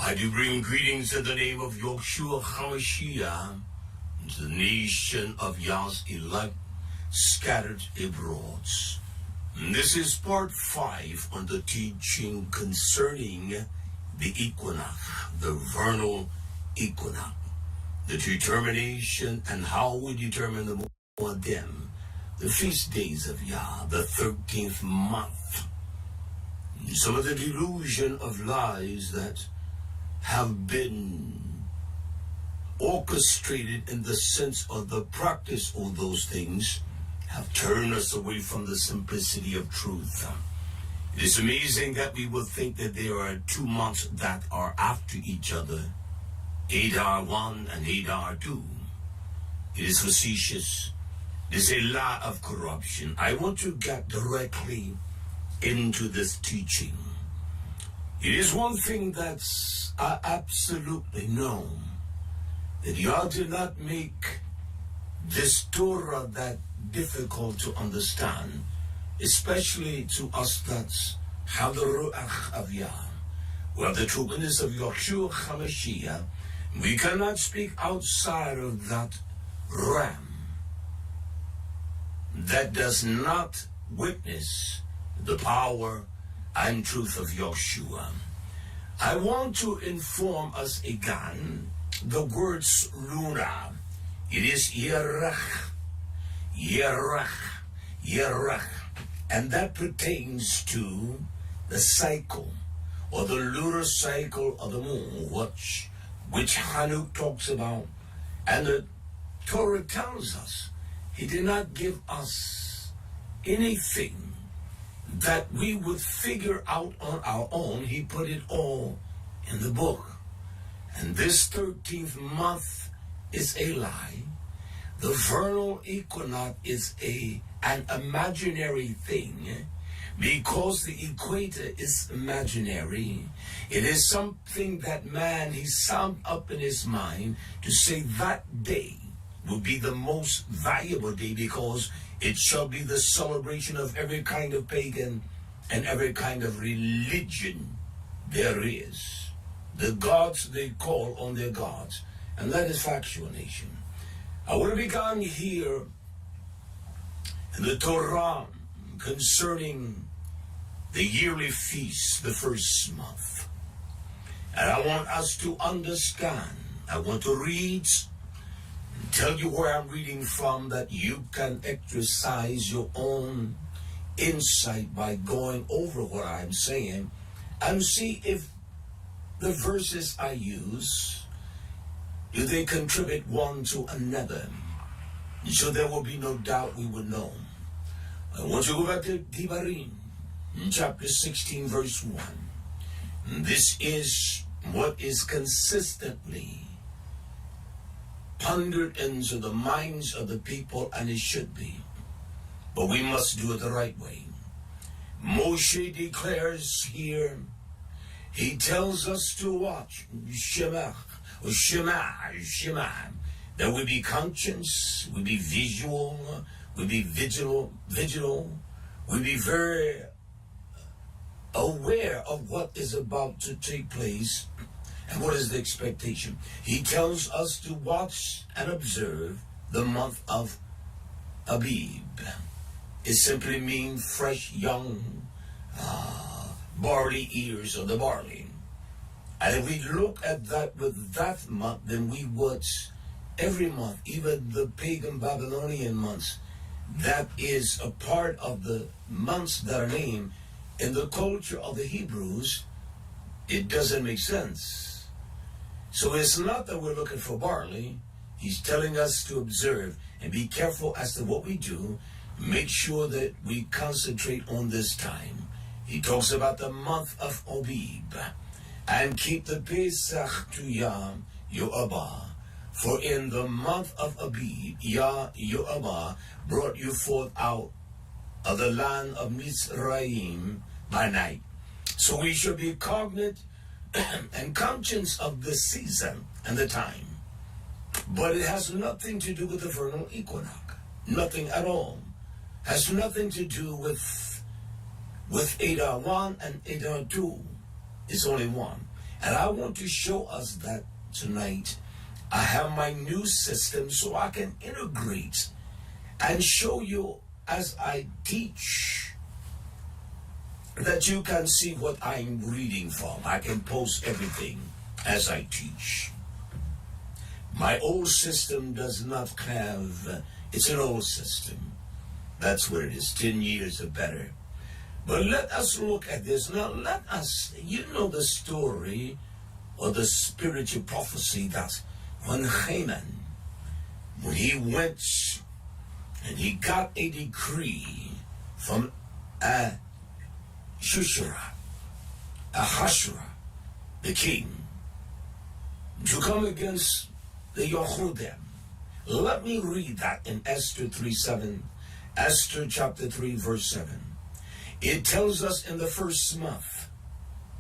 I do bring greetings in the name of YAHSHUA HaMashiach to the nation of Yah's elect scattered abroad. This is part 5 on the teaching concerning the equinox, the vernal equinox, the determination and how we determine the Moedim, the feast days of Yah, the 13th month. Some of the delusion of lies that have been orchestrated in the sense of the practice of those things have turned us away from the simplicity of truth. It is amazing that we would think that there are 2 months that are after each other, Adar 1 and Adar 2. It is facetious. It is a lot of corruption. I want to get directly into this teaching. It is one thing that's absolutely known, that Yah did not make this Torah that difficult to understand, especially to us that have the Ruach of Yah. We have the true goodness of YAHSHUA HaMashiach. We cannot speak outside of that realm that does not witness the power and truth of YAHSHUA. I want to inform us again the words Luna. It is Yerach, Yerach, Yerach, and that pertains to the cycle or the lunar cycle of the moon, which Hanuk talks about. And the Torah tells us he did not give us anything that we would figure out on our own. He put it all in the book. And this 13th month is a lie. The vernal equinox is an imaginary thing because the equator is imaginary. It is something that man, he summed up in his mind to say that day will be the most valuable day because it shall be the celebration of every kind of pagan and every kind of religion there is. The gods they call on their gods, and that is factual nation. I want to begin here in the Torah concerning the yearly feast, the first month. And I want us to understand. I want to read and tell you where I'm reading from, that you can exercise your own insight by going over what I'm saying and see if the verses I use, do they contribute one to another? So there will be no doubt we would know. I want to go back to Devarim, chapter 16, verse 1. This is what is consistently pondered into the minds of the people, and it should be. But we must do it the right way. Moshe declares here, he tells us to watch, Shema, that we be conscious, we be visual, we be vigilant, we be very aware of what is about to take place and what is the expectation. He tells us to watch and observe the month of Abib. It simply means fresh, young, barley ears of the barley. And if we look at that with that month, then we would, every month, even the pagan Babylonian months, that is a part of the months that are named in the culture of the Hebrews, it doesn't make sense. So it's not that we're looking for barley. He's telling us to observe and be careful as to what we do. Make sure that we concentrate on this time. He talks about the month of Abib, and keep the Pesach to Yah Yo'abah. For in the month of Abib, Yah Yo'abah brought you forth out of the land of Mitzrayim by night. So we should be cognate and conscious of the season and the time. But it has nothing to do with the vernal equinox. Nothing at all. Has nothing to do with Adar 1 and Adar 2. It's only one. And I want to show us that tonight. I have my new system so I can integrate and show you as I teach that you can see what I'm reading from. I can post everything as I teach. My old system does not have, it's an old system. That's what it is, 10 years or better. But let us look at this. Now let us, you know the story or the spiritual prophecy that when Haman, when he went and he got a decree from YHWH, the king, to come against the YAHWEH. Let me read that in Esther 3:7, Esther chapter 3, verse 7. It tells us in the first month,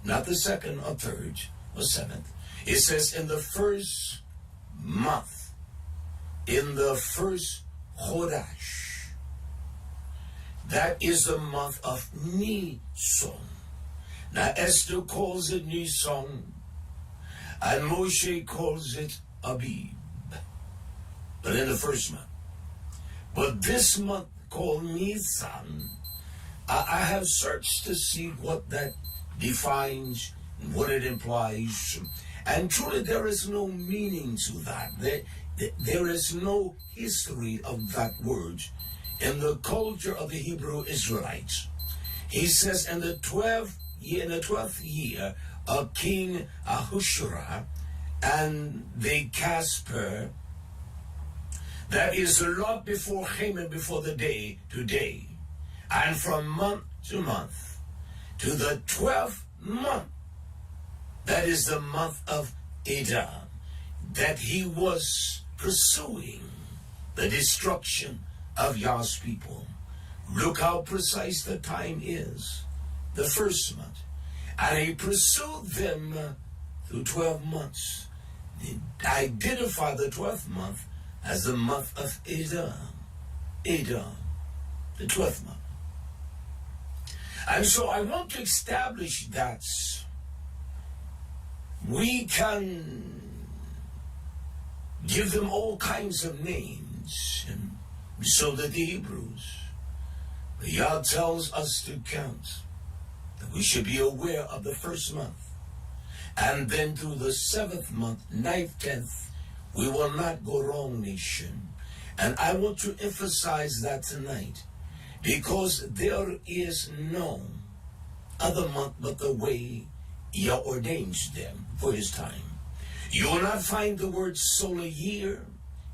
not the second or third or seventh. It says in the first month, in the first Chodesh. That is the month of Nisan. Now Esther calls it Nisan, and Moshe calls it Abib. But in the first month. But this month called Nisan, I have searched to see what that defines, what it implies. And truly there is no meaning to that. There is no history of that word in the culture of the Hebrew Israelites. He says in the 12th year of King Ahasuerus and the Casper, that is the lot before Haman, before the day to day, and from month to month, to the 12th month, that is the month of Adar, that he was pursuing the destruction of Yah's people. Look how precise the time is, the first month. And he pursued them through 12 months. He identified the 12th month as the month of Adar, the 12th month. And so I want to establish that we can give them all kinds of names, and so that the Hebrews. But Yah tells us to count, that we should be aware of the first month. And then through the 7th month, 9th, 10th, we will not go wrong, nation. And I want to emphasize that tonight, because there is no other month but the way Yah ordains them for his time. You will not find the word solar year.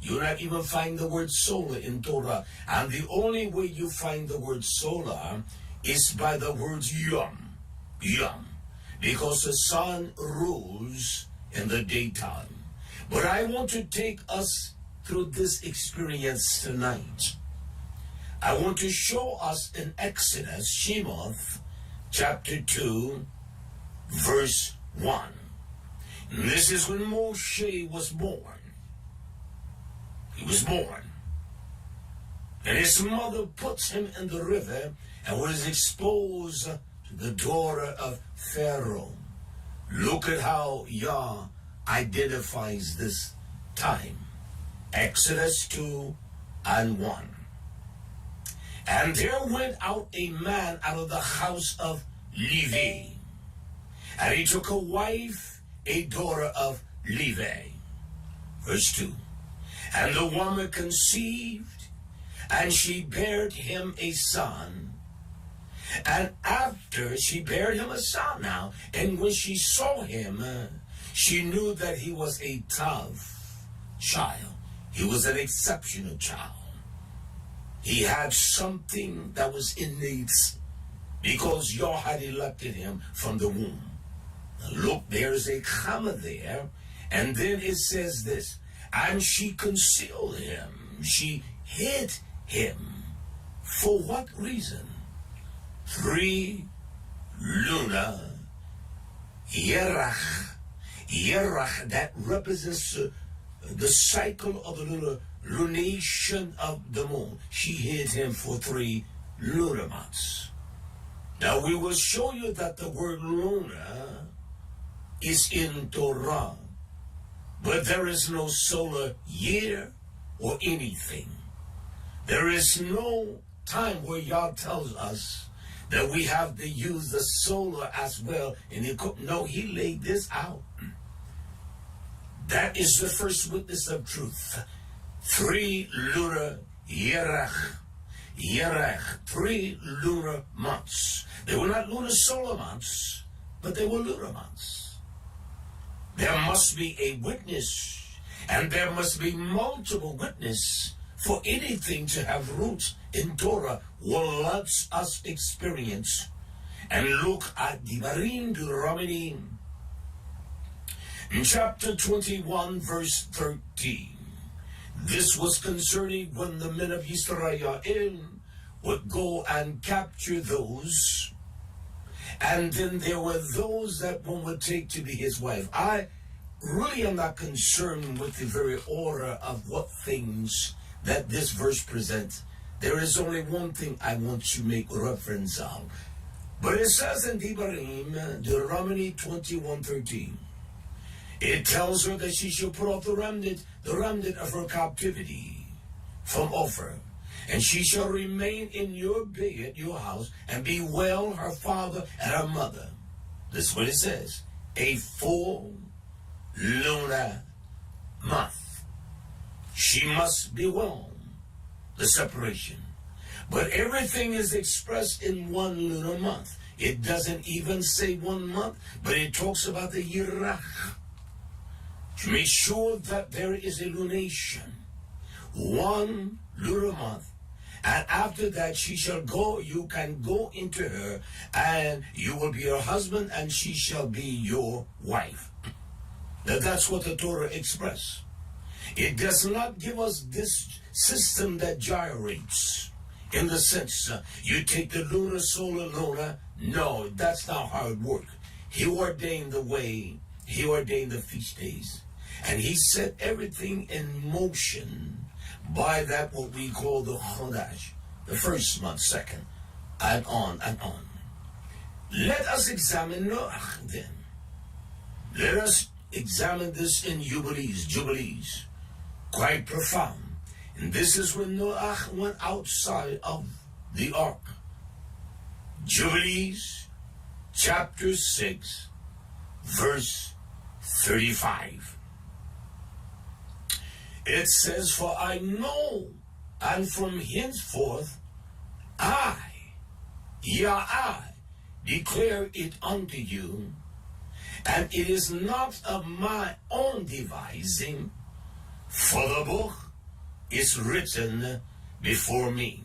You will not even find the word solar in Torah. And the only way you find the word solar is by the words yom. Because the sun rules in the daytime. But I want to take us through this experience tonight. I want to show us in Exodus, Shemoth, chapter 2, verse 1. And this is when Moshe was born. He was born. And his mother puts him in the river and was exposed to the daughter of Pharaoh. Look at how Yah identifies this time. Exodus 2 and 1. And there went out a man out of the house of Levi, and he took a wife, a daughter of Levi. Verse 2. And the woman conceived, and she bare him a son. And after she bare him a son now, and when she saw him, she knew that he was a tough child. He was an exceptional child. He had something that was innate because Yah had elected him from the womb. Now look, there's a comma there, and then it says this, and she concealed him. She hid him. For what reason? 3 lunar Yerach, that represents the cycle of the lunation of the moon. She hid him for 3 lunar months. Now we will show you that the word lunar is in Torah, but there is no solar year or anything. There is no time where Yah tells us that we have to use the solar as well. And he laid this out. That is the first witness of truth. 3 lunar YAHWEH. 3 lunar months. They were not lunar solar months, but they were lunar months. There must be a witness, and there must be multiple witnesses for anything to have roots in Torah. What lets us experience and look at Deuteronomy in chapter 21, verse 13. This was concerning when the men of Israel would go and capture those, and then there were those that one would take to be his wife. I really am not concerned with the very order of what things that this verse presents. There is only one thing I want to make reference of. But it says in Deuteronomy 21:13, it tells her that she shall put off the remnant of her captivity from Ophir, and she shall remain in your bed, your house, and bewail her father and her mother. This is what it says. A full lunar month. She must bewail the separation. But everything is expressed in 1 lunar month. It doesn't even say 1 month, but it talks about the Yirach. To make sure that there is a lunation. 1 lunar month. And after that she shall go, you can go into her, and you will be her husband, and she shall be your wife. Now that's what the Torah expresses. It does not give us this system that gyrates in the sense you take the lunar, solar, lunar. No, that's not how it works. He ordained the way, he ordained the feast days, and he set everything in motion by that what we call the Chodesh, the first month, second, and on and on. Let us examine Noach then. Let us examine this in Jubilees, quite profound. And this is when Noach went outside of the ark. Jubilees, chapter 6, verse 35. It says, for I know, and from henceforth I, I, declare it unto you, and it is not of my own devising, for the book is written before me.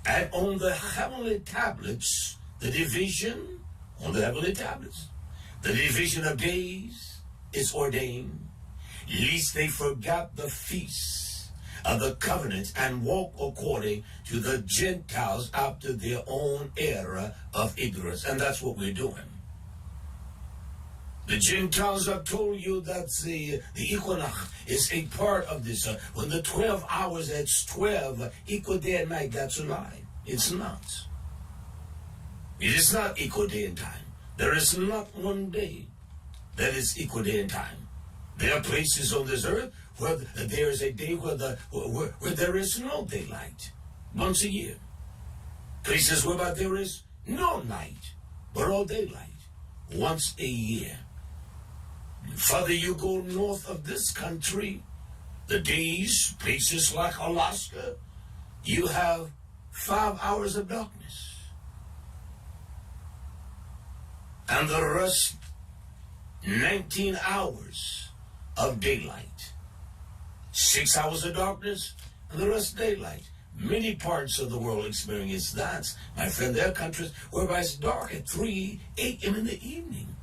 And on the heavenly tablets, the division, on the heavenly tablets, the division of days is ordained, lest they forget the feasts of the covenant and walk according to the Gentiles after their own era of ignorance. And that's what we're doing. The Gentiles have told you that the equinox is a part of this. When the 12 hours, that's 12 equal day and night, that's a lie. It's not. It is not equal day and time. There is not one day that is equal day and time. There are places on this earth where there is a day where there is no daylight, once a year. Places where there is no night, but all daylight, once a year. Further you go north of this country, the days, places like Alaska, you have 5 hours of darkness. And the rest, 19 hours of daylight. 6 hours of darkness, and the rest daylight. Many parts of the world experience that. My friend, there are countries whereby it's dark at 3 a.m. in the evening.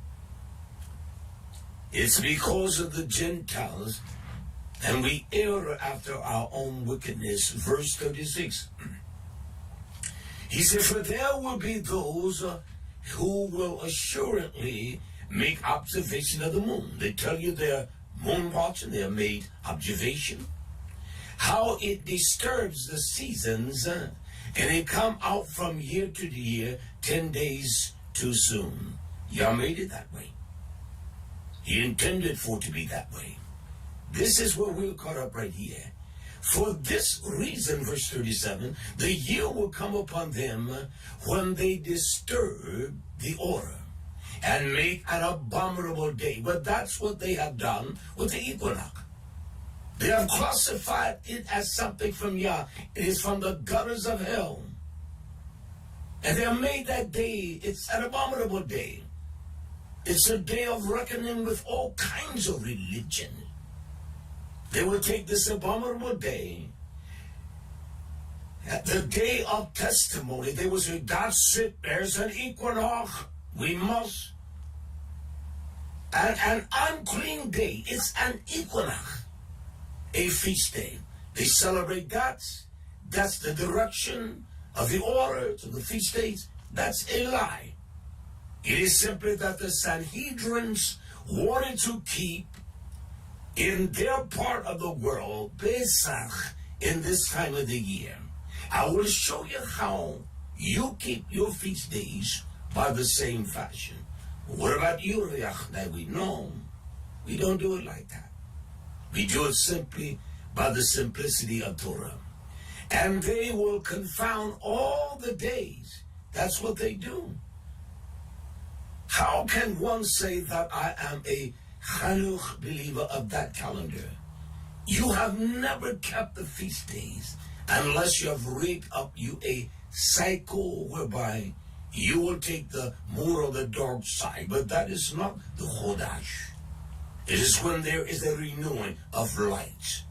It's because of the Gentiles, and we err after our own wickedness. Verse 36. He said, for there will be those who will assuredly make observation of the moon. They tell you they're moon watching, they have made observation. How it disturbs the seasons, and it come out from year to year 10 days too soon. Y'all made it that way. He intended for it to be that way. This is where we're caught up right here. For this reason, verse 37, the year will come upon them when they disturb the order and make an abominable day. But that's what they have done with the equinox. They have classified it as something from Yah. It is from the gutters of hell. And they have made that day, it's an abominable day. It's a day of reckoning with all kinds of religion. They will take this abominable day, at the day of testimony. They will say, that's it, there's an equinox, we must. And an unclean day, it's an equinox, a feast day. They celebrate that. That's the direction of the order to the feast days. That's a lie. It is simply that the Sanhedrins wanted to keep in their part of the world Pesach in this time of the year. I will show you how you keep your feast days by the same fashion. What about YHWH? No, we don't do it like that. We do it simply by the simplicity of Torah. And they will confound all the days. That's what they do. How can one say that I am a Chanukh believer of that calendar? You have never kept the feast days unless you have rigged up you a cycle whereby you will take the moon on the dark side. But that is not the Chodesh. It is when there is a renewing of light.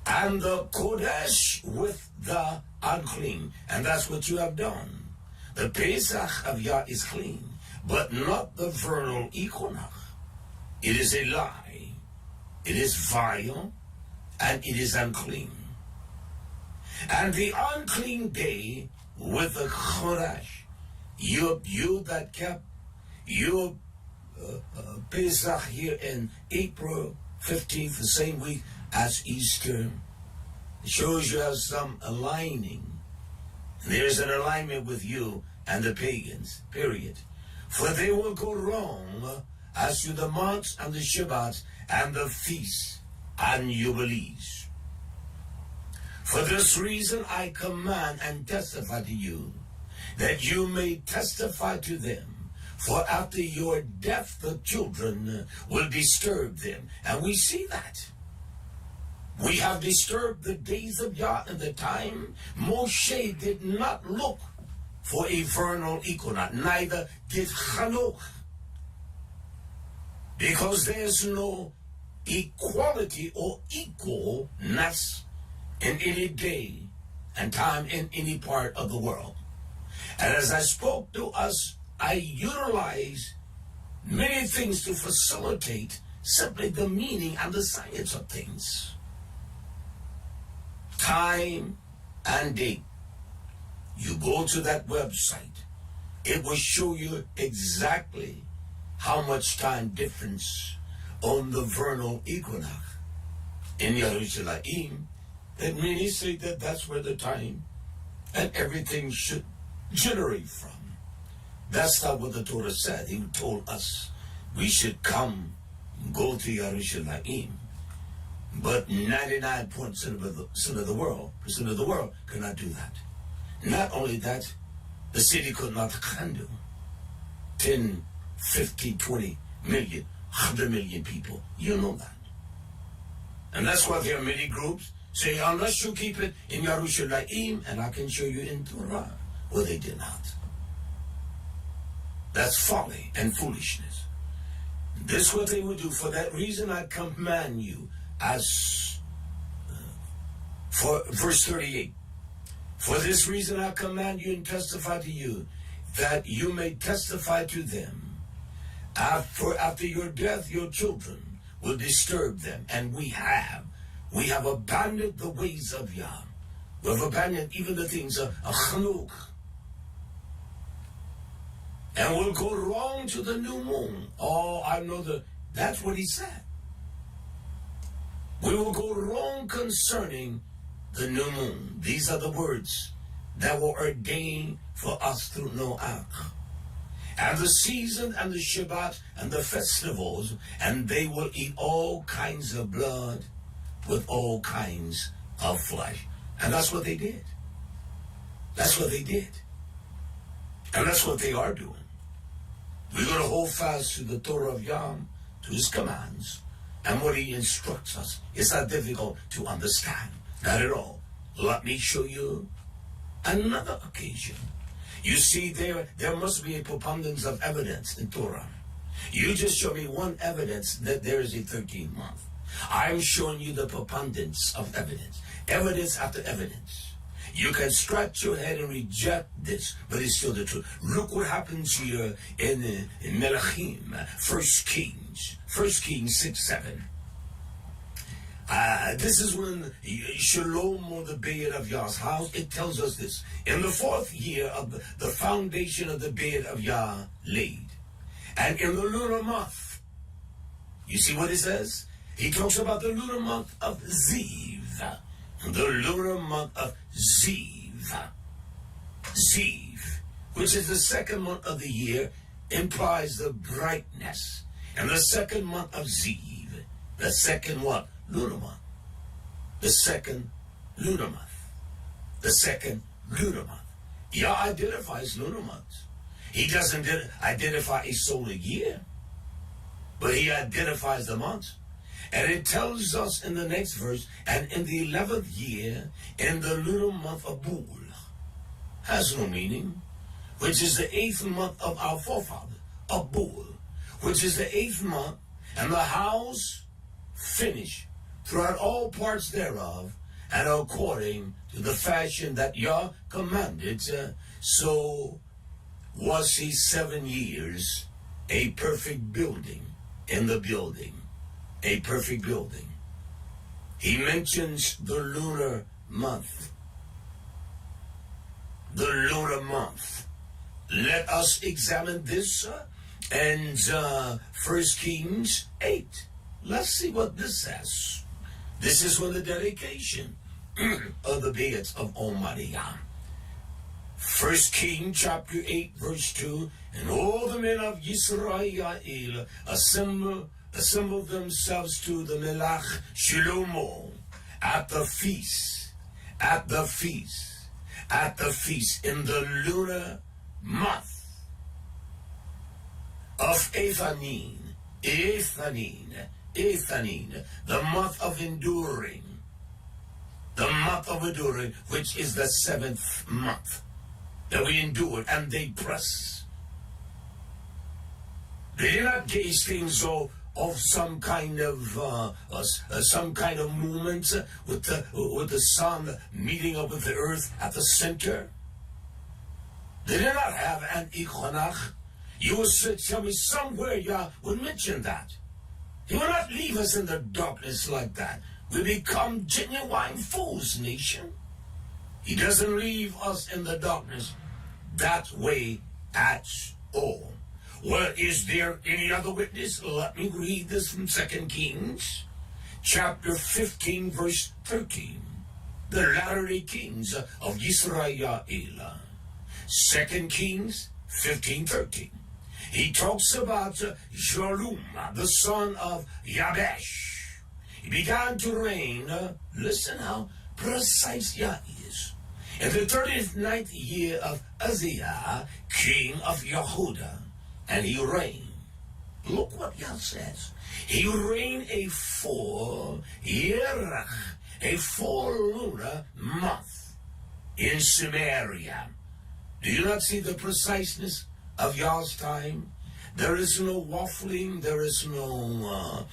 And the Kodesh with the unclean. And that's what you have done. The Pesach of Yah is clean, but not the vernal equinox. It is a lie. It is vile, and it is unclean. And the unclean day with the Chodesh, you that kept your Pesach here in April 15th, the same week as Easter, it shows you have some aligning. There's an alignment with you and the pagans, period. For they will go wrong as to the months and the Shabbats and the feasts and jubilees. For this reason I command and testify to you, that you may testify to them. For after your death the children will disturb them. And we see that. We have disturbed the days of Yah and the time. Moshe did not look for a vernal equinox, neither did Chanukh, because there's no equality or equalness in any day and time in any part of the world. And as I spoke to us, I utilize many things to facilitate simply the meaning and the science of things. Time and date. You go to that website, it will show you exactly how much time difference on the vernal equinox in Yerushalayim. That many say that that's where the time and everything should generate from. That's not what the Torah said. He told us we should come, go to Yerushalayim. But 99% of the world cannot do that. Not only that, the city could not handle 10, 50, 20 million, 100 million people. You know that. And that's why there are many groups say, unless you keep it in Yerushalayim, and I can show you in Torah. Well, they did not. That's folly and foolishness. This is what they would do. For that reason, I command you, as for verse 38. For this reason I command you and testify to you, that you may testify to them. After your death, your children will disturb them. And we have abandoned the ways of Yah. We have abandoned even the things of Chanukh. And we'll go wrong to the new moon. Oh, I know that's what he said. We will go wrong concerning the new moon. These are the words that were ordained for us through Noach. and the season and the Shabbat and the festivals, and they will eat all kinds of blood with all kinds of flesh. And that's what they did. That's what they did. And that's what they are doing. We're going to hold fast to the Torah of Yah, to his commands, and what he instructs us. It's not difficult to understand. Not at all. Let me show you another occasion. You see, there must be a preponderance of evidence in Torah. You just show me one evidence that there is a 13th month. I'm showing you the preponderance of evidence. Evidence after evidence. You can scratch your head and reject this, but it's still the truth. Look what happens here in Melachim, 1 Kings 6:7. This is when Shalom on the bed of Yah's house. It tells us this. In the 4th year of the foundation of the bed of Yah laid. And in the lunar month, you see what it says? He talks about the lunar month of Ziv. The lunar month of Ziv. Ziv, which is the 2nd month of the year, implies the brightness. And the 2nd month of Ziv, the 2nd what? Lunar month. The 2nd lunar month. The 2nd lunar month. Yah identifies lunar months. He doesn't identify a solar year, but he identifies the months. And it tells us in the next verse, and in the 11th year, in the lunar month of Bul, has no meaning, which is the 8th month of our forefather, of Bul, which is the 8th month, and the house finished throughout all parts thereof, and according to the fashion that Yah commanded, so was he 7 years, a perfect building in the building. A perfect building. He mentions the lunar month. The lunar month. Let us examine this and 1 Kings 8. Let's see what this says. This is for the dedication of the beds of Almighty Yah. 1 Kings chapter 8 verse 2. And all the men of Yisrael assembled themselves to the Melach Shlomo at the feast in the lunar month of Ethanin, the month of enduring, which is the 7th month that we endured, and they press. They did not gaze things of some kind of movement with the sun meeting up with the earth at the center. They did not have an ikonach. You will tell me somewhere Yah would mention that. He will not leave us in the darkness like that. We become genuine fools, nation. He doesn't leave us in the darkness that way at all. Well, is there any other witness? Let me read this from 2 Kings, chapter 15, verse 13. The latter-day kings of Yisrael. 2 Kings 15:13. He talks about Shalom, the son of Yabesh. He began to reign. Listen how precise Yah is. In the 39th year of Uzziah, king of Yehuda. And he reigned. Look what Yah says. He reigned a full lunar month in Samaria. Do you not see the preciseness of Yah's time? There is no waffling. There is no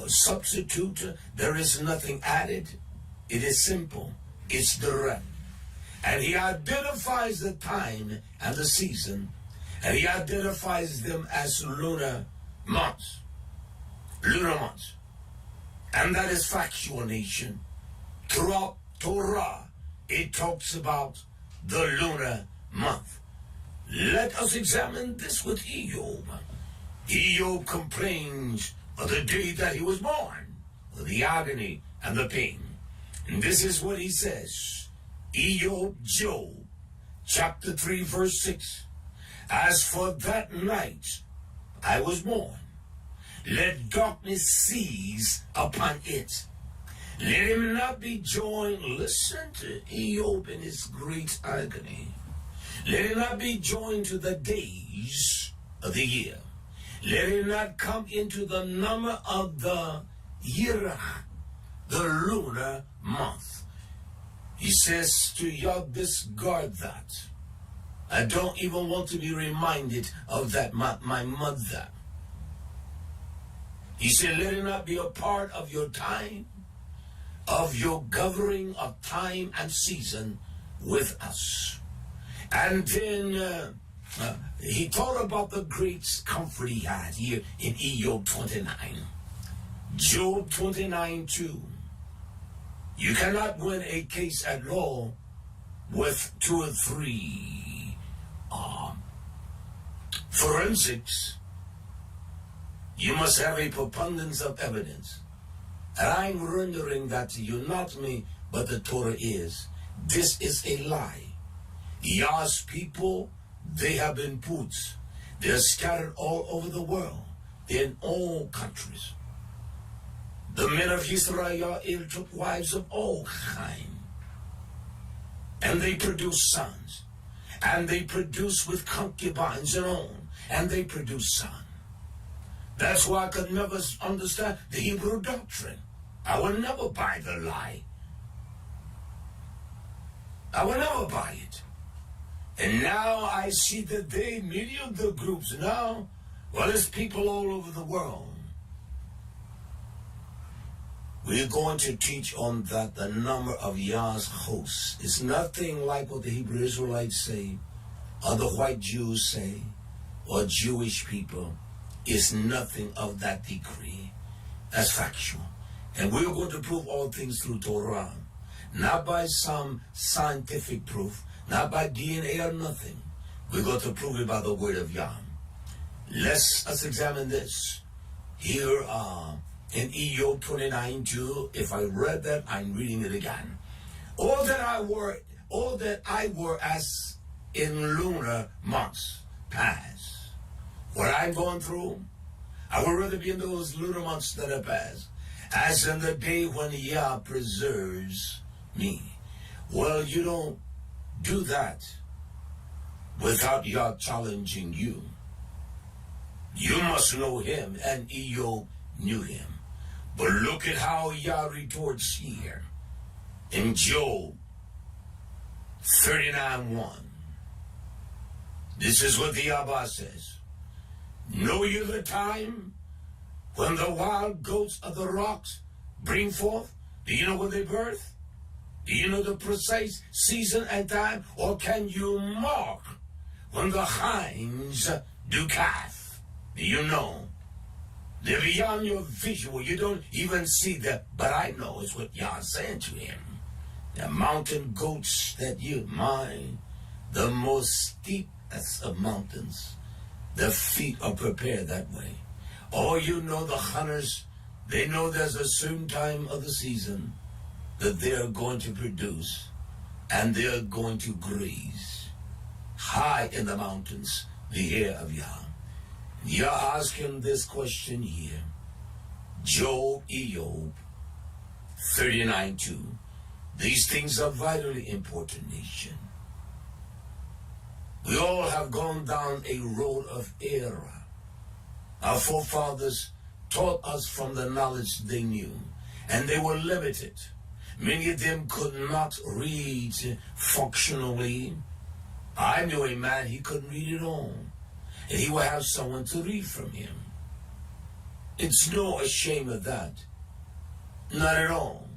substitute. There is nothing added. It is simple. It's direct. And he identifies the time and the season. And he identifies them as lunar months. Lunar months. And that is factual, nation. Throughout Torah, it talks about the lunar month. Let us examine this with Eob. Eob complains of the day that he was born, of the agony and the pain. And this is what he says. Eob, Job, chapter 3, verse 6. As for that night I was born, let darkness seize upon it. Let him not be joined, listen to Eob in his great agony. Let him not be joined to the days of the year. Let him not come into the number of the year, the lunar month. He says to Yah, discard that. I don't even want to be reminded of that, my mother. He said, let it not be a part of your time, of your governing of time and season with us. And then he thought about the great comfort he had here in Job 29. Job 29:2. You cannot win a case at law with 2 or 3 forensics. You must have a preponderance of evidence. And I'm rendering that to you, not me, but the Torah is. This is a lie. Yah's people, they have been put. They're scattered all over the world. They're in all countries. The men of Israel took wives of all kinds. And they produced sons. And they produced with concubines and on. And they produced sons. That's why I could never understand the Hebrew doctrine. I will never buy the lie. I will never buy it. And now I see that many of the groups now, well, there's people all over the world. We're going to teach on that the number of Yah's hosts is nothing like what the Hebrew Israelites say, or the white Jews say, or Jewish people. It's nothing of that degree. That's factual. And we're going to prove all things through Torah. Not by some scientific proof, not by DNA or nothing. We're going to prove it by the word of Yah. Let's examine this. Here in Job 29:2, if I read that, I'm reading it again. All that I were as in lunar months past. What I'm going through, I would rather be in those lunar months that are past, as in the day when Yah preserves me. Well, you don't do that without Yah challenging you. You must know him, and Job knew him. But look at how Yah retorts here in Job 39:1. This is what the Abba says. Know you the time when the wild goats of the rocks bring forth? Do you know when they birth? Do you know the precise season and time? Or can you mark when the hinds do calf? Do you know? They're beyond your visual. You don't even see that. But I know it's what Yah's saying to him. The mountain goats that you mine, the most steepest of mountains. Their feet are prepared that way. Or you know the hunters, they know there's a certain time of the season that they're going to produce and they're going to graze high in the mountains, the air of Yah. Yah asked him this question here. Job 39:2. These things are vitally important, nation. We all have gone down a road of error. Our forefathers taught us from the knowledge they knew, and they were limited. Many of them could not read functionally. I knew a man, he couldn't read at all, and he would have someone to read from him. It's no shame of that. Not at all.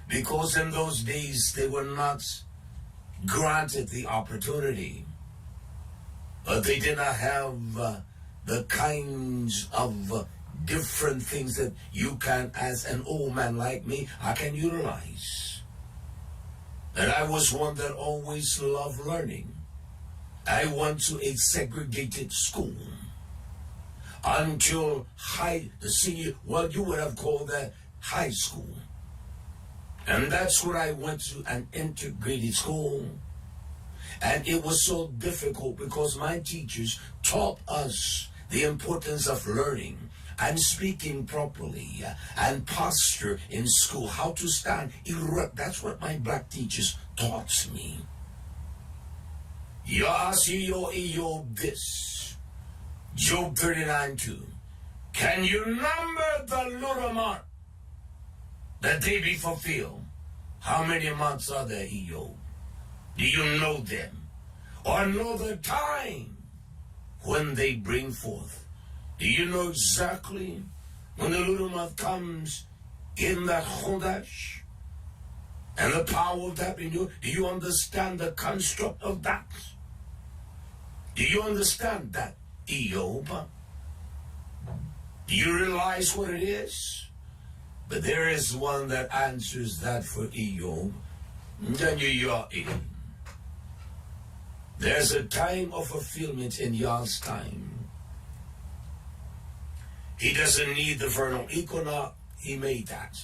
Because in those days, they were not granted the opportunity. But they did not have the kinds of different things that you can, as an old man like me, I can utilize. And I was one that always loved learning. I went to a segregated school until the senior, well, you would have called that high school. And that's where I went to, an integrated school. And it was so difficult because my teachers taught us the importance of learning and speaking properly and posture in school, how to stand erect. That's what my black teachers taught me. Job this. Job 39:2. Can you number the lunar month that they be fulfilled? How many months are there, Job? Do you know them? Or know the time when they bring forth? Do you know exactly when the lunar month comes in that Chodesh? And the power of that in you? Do you understand the construct of that? Do you understand that, Job? Do you realize what it is? But there is one that answers that for Job. There's a time of fulfillment in Yah's time. He doesn't need the vernal equinox. He made that.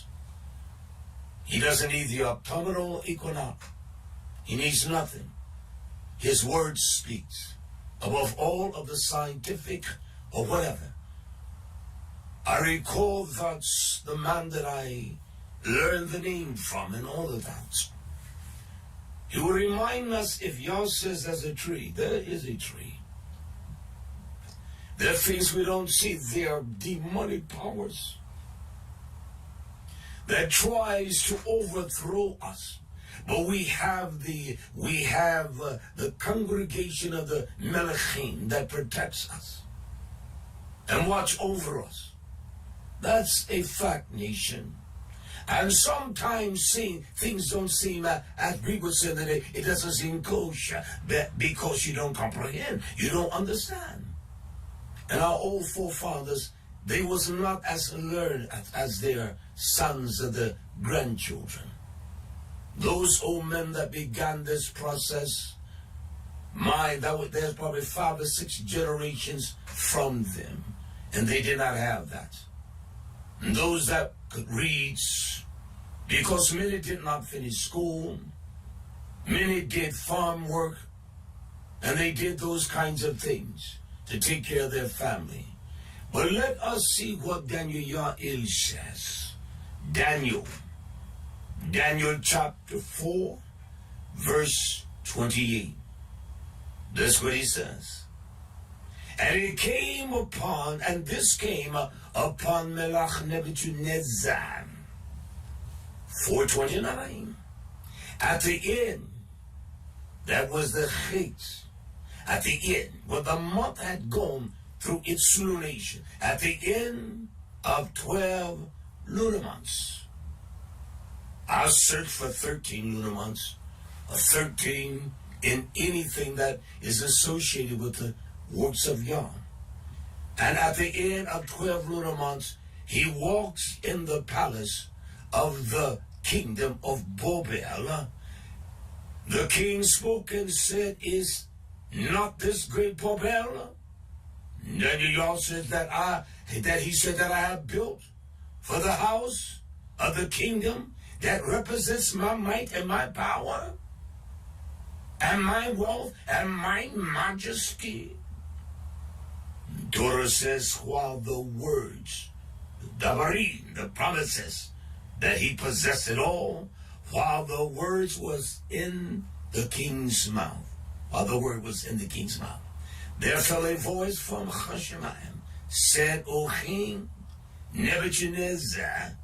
He doesn't need the autumnal equinox. He needs nothing. His word speaks above all of the scientific or whatever. I recall that's the man that I learned the name from and all of that. He will remind us, if Yah says there's a tree, there is a tree. There are things we don't see. They are demonic powers that tries to overthrow us. But we have the congregation of the Melechim that protects us and watch over us. That's a fact, nation. And sometimes things don't seem, as we would say today, it doesn't seem kosher because you don't comprehend, you don't understand. And our old forefathers, they was not as learned as their sons and the grandchildren. Those old men that began this process, there's probably 5 or 6 generations from them, and they did not have that. And those that could read, because many did not finish school, many did farm work, and they did those kinds of things to take care of their family. But let us see what Daniel Yahel says. Daniel chapter 4, verse 28. That's what he says. And it came upon, and this came upon Melech Nebuchadnezzar, 429. At the end, that was the Chait. At the end, when the month had gone through its lunation, at the end of 12 lunar months. I'll search for 13 lunar months, or 13 in anything that is associated with the works of Yah. And at the end of 12 lunar months, he walks in the palace of the kingdom of Bobel. The king spoke and said, is not this great Bobel? Then Yah says that he said that I have built for the house of the kingdom that represents my might and my power and my wealth and my majesty. Torah says, while the words, the Dabarim, the promises, that he possessed it all, while the words was in the king's mouth, there fell a voice from Hashemayim, said, O King Nebuchadnezzar,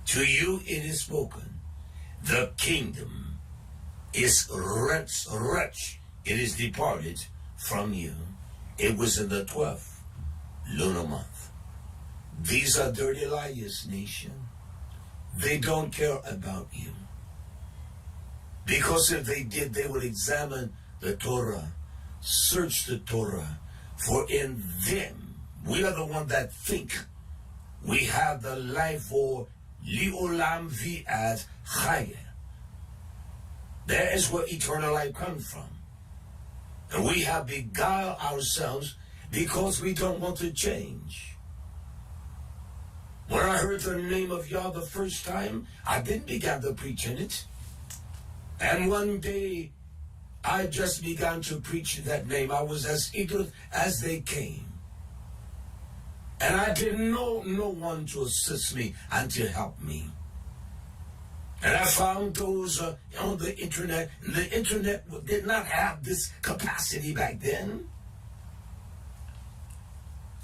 to you it is spoken, the kingdom is wretched, it is departed from you. It was in the 12th lunar month. These are dirty liars, nation. They don't care about you. Because if they did, they would examine the Torah, search the Torah, for in them, we are the ones that think we have the life for Li'olam Vi'ad Chayeh. There is where eternal life comes from. And we have beguiled ourselves because we don't want to change. When I heard the name of Yah the first time, I didn't begin to preach in it. And one day, I just began to preach that name. I was as eager as they came. And I didn't know no one to assist me and to help me. And I found those on the internet. And the internet did not have this capacity back then.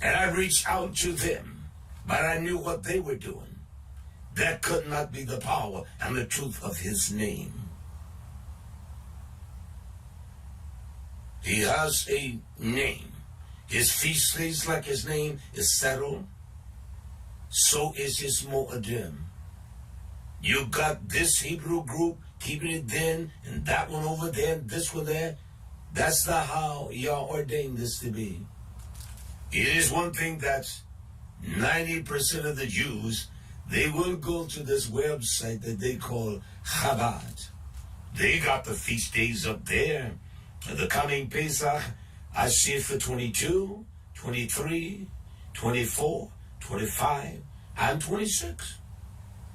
And I reached out to them, but I knew what they were doing. That could not be the power and the truth of his name. He has a name. His feast days, like his name, is settled. So is his Mo'adim. You got this Hebrew group keeping it then, and that one over there, and this one there. That's not how Yah ordained this to be. It is one thing that 90% of the Jews, they will go to this website that they call Chabad. They got the feast days up there. The coming Pesach, I see it for 22, 23, 24, 25, and 26.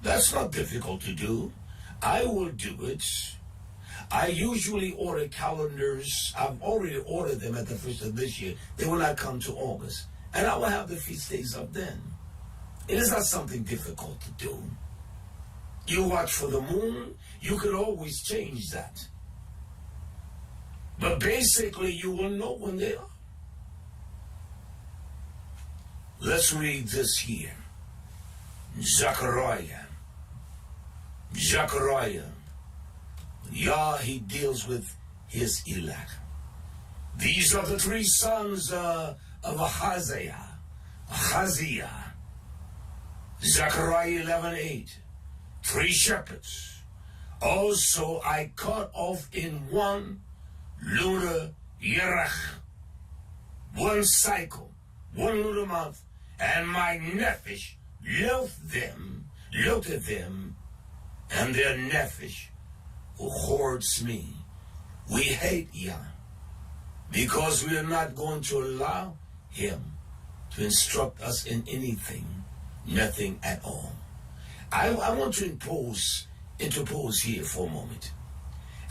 That's not difficult to do. I will do it. I usually order calendars. I've already ordered them at the first of this year. They will not come to August. And I will have the feast days up then. It is not something difficult to do. You watch for the moon, you could always change that. But basically, you will know when they are. Let's read this here. Zechariah. Yah, he deals with his elect. These are the three sons of Ahaziah. Zechariah 11:8. 3 shepherds. Also I cut off in one lunar yerach, one cycle, one lunar month, and my nephesh looked at them, and their nephesh who hoards me. We hate Yah because we are not going to allow him to instruct us in anything, nothing at all. I want to interpose here for a moment.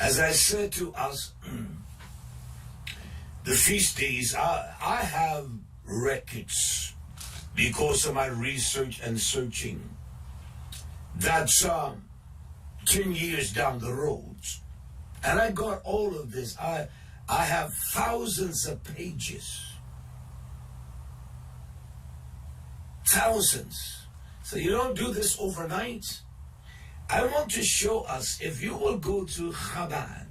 As I said to us, the feast days, I have records because of my research and searching. That's 10 years down the road. And I got all of this. I have thousands of pages. Thousands. So you don't do this overnight. I want to show us, if you will go to Chabad,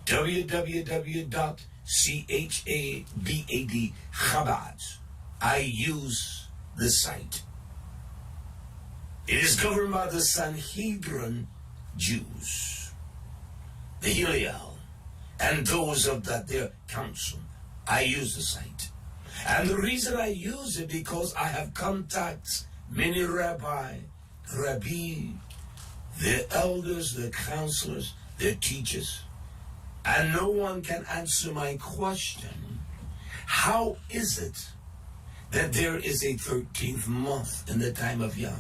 www.CHABAD, Chabad. I use this site. It is governed by the Sanhedrin Jews, the Hillel, and those of their council. I use the site. And the reason I use it because I have contacts, many rabbi, their elders, their counselors, their teachers, and no one can answer my question. How is it that there is a 13th month in the time of Yah?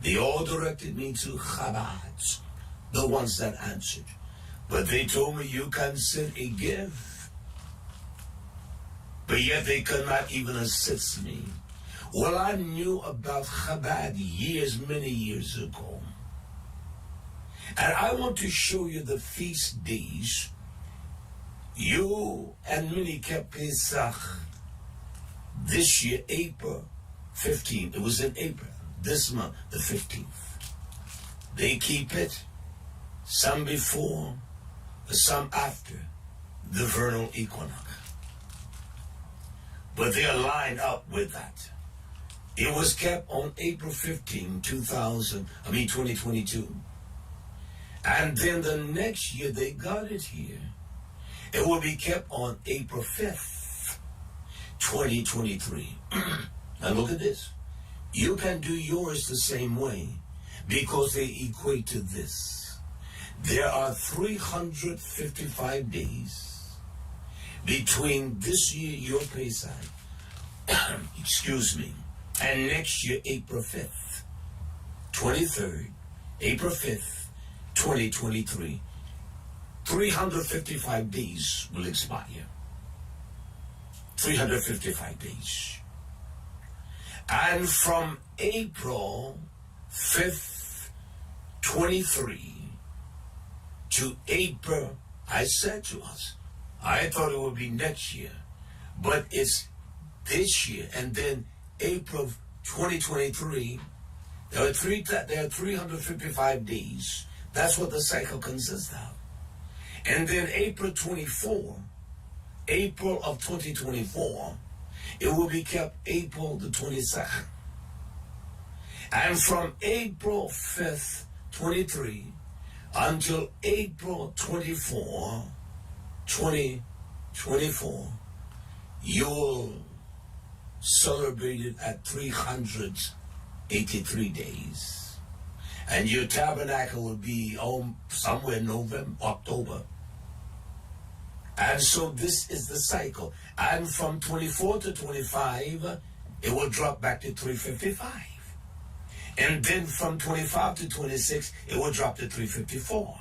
They all directed me to Chabad, the ones that answered. But they told me you can send a gift. But yet they could not even assist me. Well, I knew about Chabad many years ago. And I want to show you the feast days. You and many kept Pesach this year, April 15th. It was in April, this month, the 15th. They keep it, some before, some after the vernal equinox. But they are lined up with that. It was kept on April 15, 2022. And then the next year they got it here. It will be kept on April 5th, 2023. Now look at this. You can do yours the same way because they equate to this. There are 355 days between this year, your Pesach, excuse me, and next year, April 5th, 23rd, April 5th, 2023. 355 days will expire. 355 days. And from April 5th, 23 to April, I said to us, I thought it would be next year, but it's this year. And then April 2023, there are 355 days. That's what the cycle consists of. And then April 24, April of 2024, it will be kept April the 22nd. And from April 5th, 23, until April 24, 2024, you will celebrate it at 383 days. And your tabernacle will be somewhere in November, October. And so this is the cycle. And from 24 to 25, it will drop back to 355. And then from 25 to 26, it will drop to 354.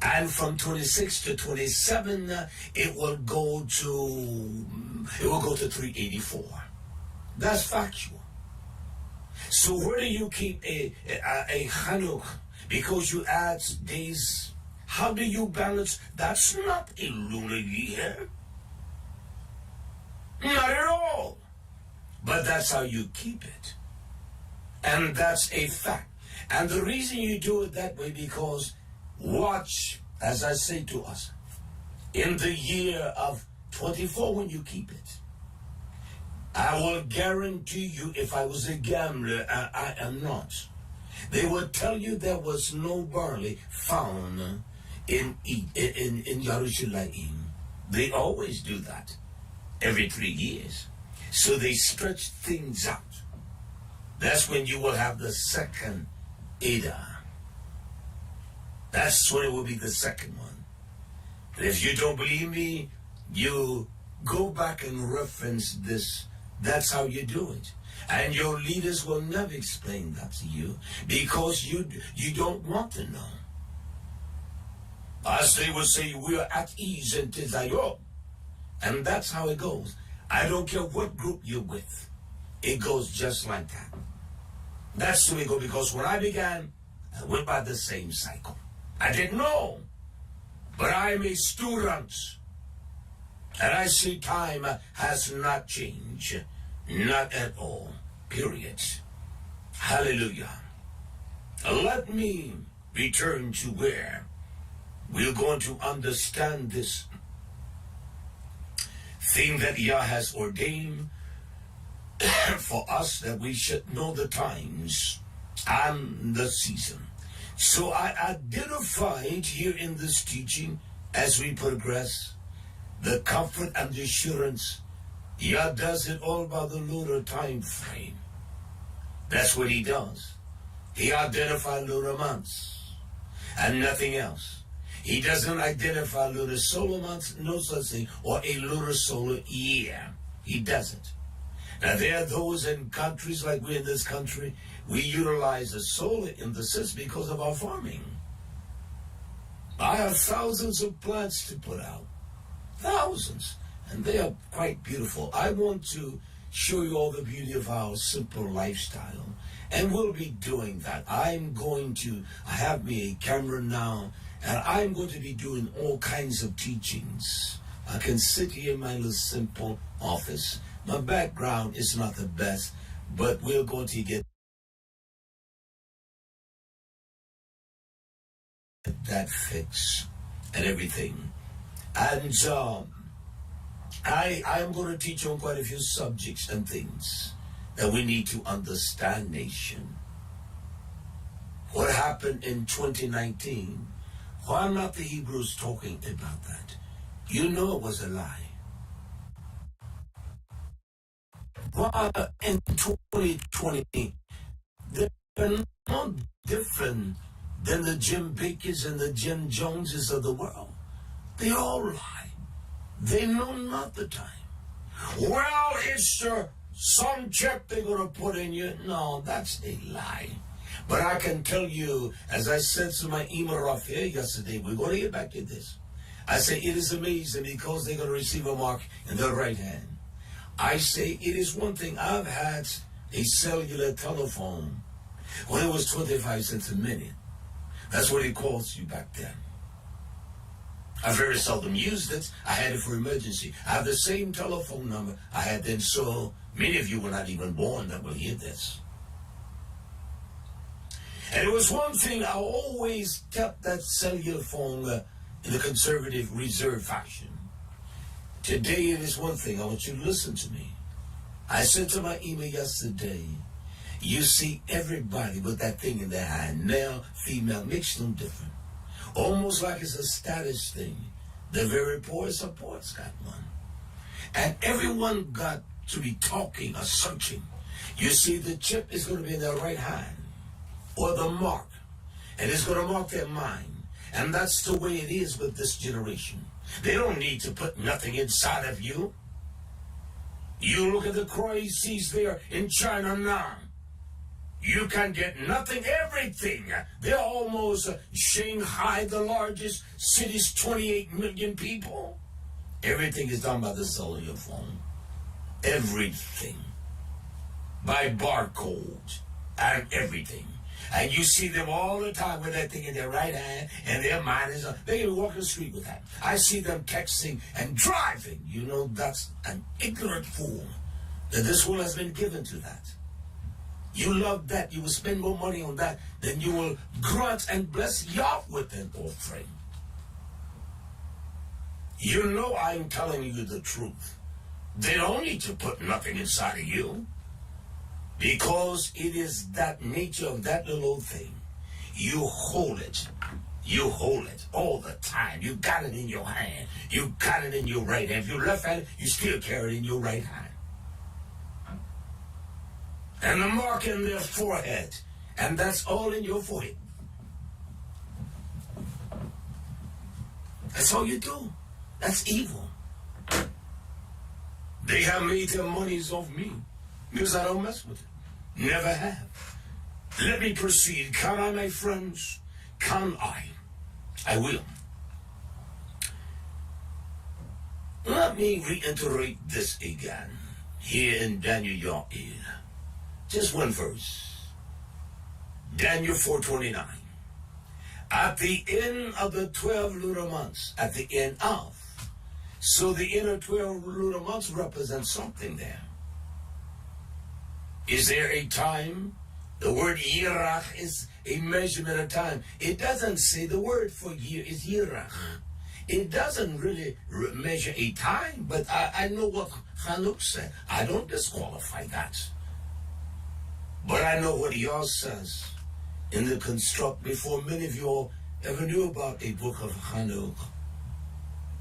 And from 26 to 27, it will go to 384. That's factual. So where do you keep a Chanukah? Because you add days. How do you balance? That's not a lunar year. Not at all. But that's how you keep it. And that's a fact. And the reason you do it that way, because watch, as I say to us, in the year of 24 when you keep it, I will guarantee you, if I was a gambler, I am not. They would tell you there was no barley found in Yerushalayim. They always do that every 3 years. So they stretch things out. That's when you will have the second Adar. That's when it will be the second one. And if you don't believe me, you go back and reference this. That's how you do it. And your leaders will never explain that to you because you don't want to know. As they will say, we are at ease in Tizayon. And that's how it goes. I don't care what group you're with. It goes just like that. That's the way it goes, because when I began, I went by the same cycle. I didn't know. But I'm a student. And I see time has not changed. Not at all. Period. Hallelujah. Let me return to where we're going to understand this thing that Yah has ordained for us, that we should know the times and the season. So I identified here in this teaching, as we progress, the comfort and the assurance. Yah does it all by the lunar time frame. That's what he does. He identifies lunar months and nothing else. He doesn't identify lunar solar months, no such thing, or a lunar solar year. He doesn't. Now, there are those in countries like we in this country, we utilize the solar in the system because of our farming. I have thousands of plants to put out. Thousands. And they are quite beautiful. I want to show you all the beauty of our simple lifestyle. And we'll be doing that. I have me a camera now, and I'm going to be doing all kinds of teachings. I can sit here in my little simple office. My background is not the best, but we're going to get that fixed and everything. And I'm going to teach on quite a few subjects and things that we need to understand, nation. What happened in 2019? Why are not the Hebrews talking about that? You know it was a lie. Why in 2020, they're no different than the Jim Bakers and the Jim Joneses of the world. They all lie. They know not the time. Well, it's some chip they're going to put in you. No, that's a lie. But I can tell you, as I said to my email off here yesterday, we're going to get back to this. I say it is amazing because they're going to receive a mark in their right hand. I say it is one thing. I've had a cellular telephone when it was 25 cents a minute. That's what it cost you back then. I very seldom used it. I had it for emergency. I have the same telephone number I had then, so many of you were not even born that will hear this. And it was one thing, I always kept that cellular phone in the conservative reserve fashion. Today it is one thing. I want you to listen to me. I said to my email yesterday, you see everybody with that thing in their hand, male, female, makes no difference. Almost like it's a status thing. The very poorest of poor's got one. And everyone got to be talking or searching. You see, the chip is going to be in their right hand, or the mark, and it's going to mark their mind. And that's the way it is with this generation. They don't need to put nothing inside of you. You look at the crises there in China now. You can get nothing, everything. They're almost Shanghai, the largest city, 28 million people. Everything is done by the cellular phone. Everything. By barcode and everything. And you see them all the time with that thing in their right hand, and their mind is on. They can walk the street with that. I see them texting and driving. You know, that's an ignorant fool that this world has been given to that. You love that. You will spend more money on that than you will grant and bless YAHWEH with an offering. You know I'm telling you the truth. They don't need to put nothing inside of you because it is that nature of that little thing. You hold it. You hold it all the time. You got it in your hand. You got it in your right hand. If you left hand, you still carry it in your right hand. And the mark in their forehead. And that's all in your forehead. That's all you do. That's evil. They have made their monies off me because I don't mess with it. Never have. Let me proceed. Can I, my friends? Can I? I will. Let me reiterate this again here in Daniel Yahweh. Just one verse. Daniel 4:29. At the end of the 12 lunar months, at the end of. So the inner 12 lunar months represent something there. Is there a time? The word yirach is a measurement of time. It doesn't say the word for year is yirach. It doesn't really measure a time, but I know what Hanuk said. I don't disqualify that. But I know what Yah says in the construct before many of you all ever knew about a book of Hanuk.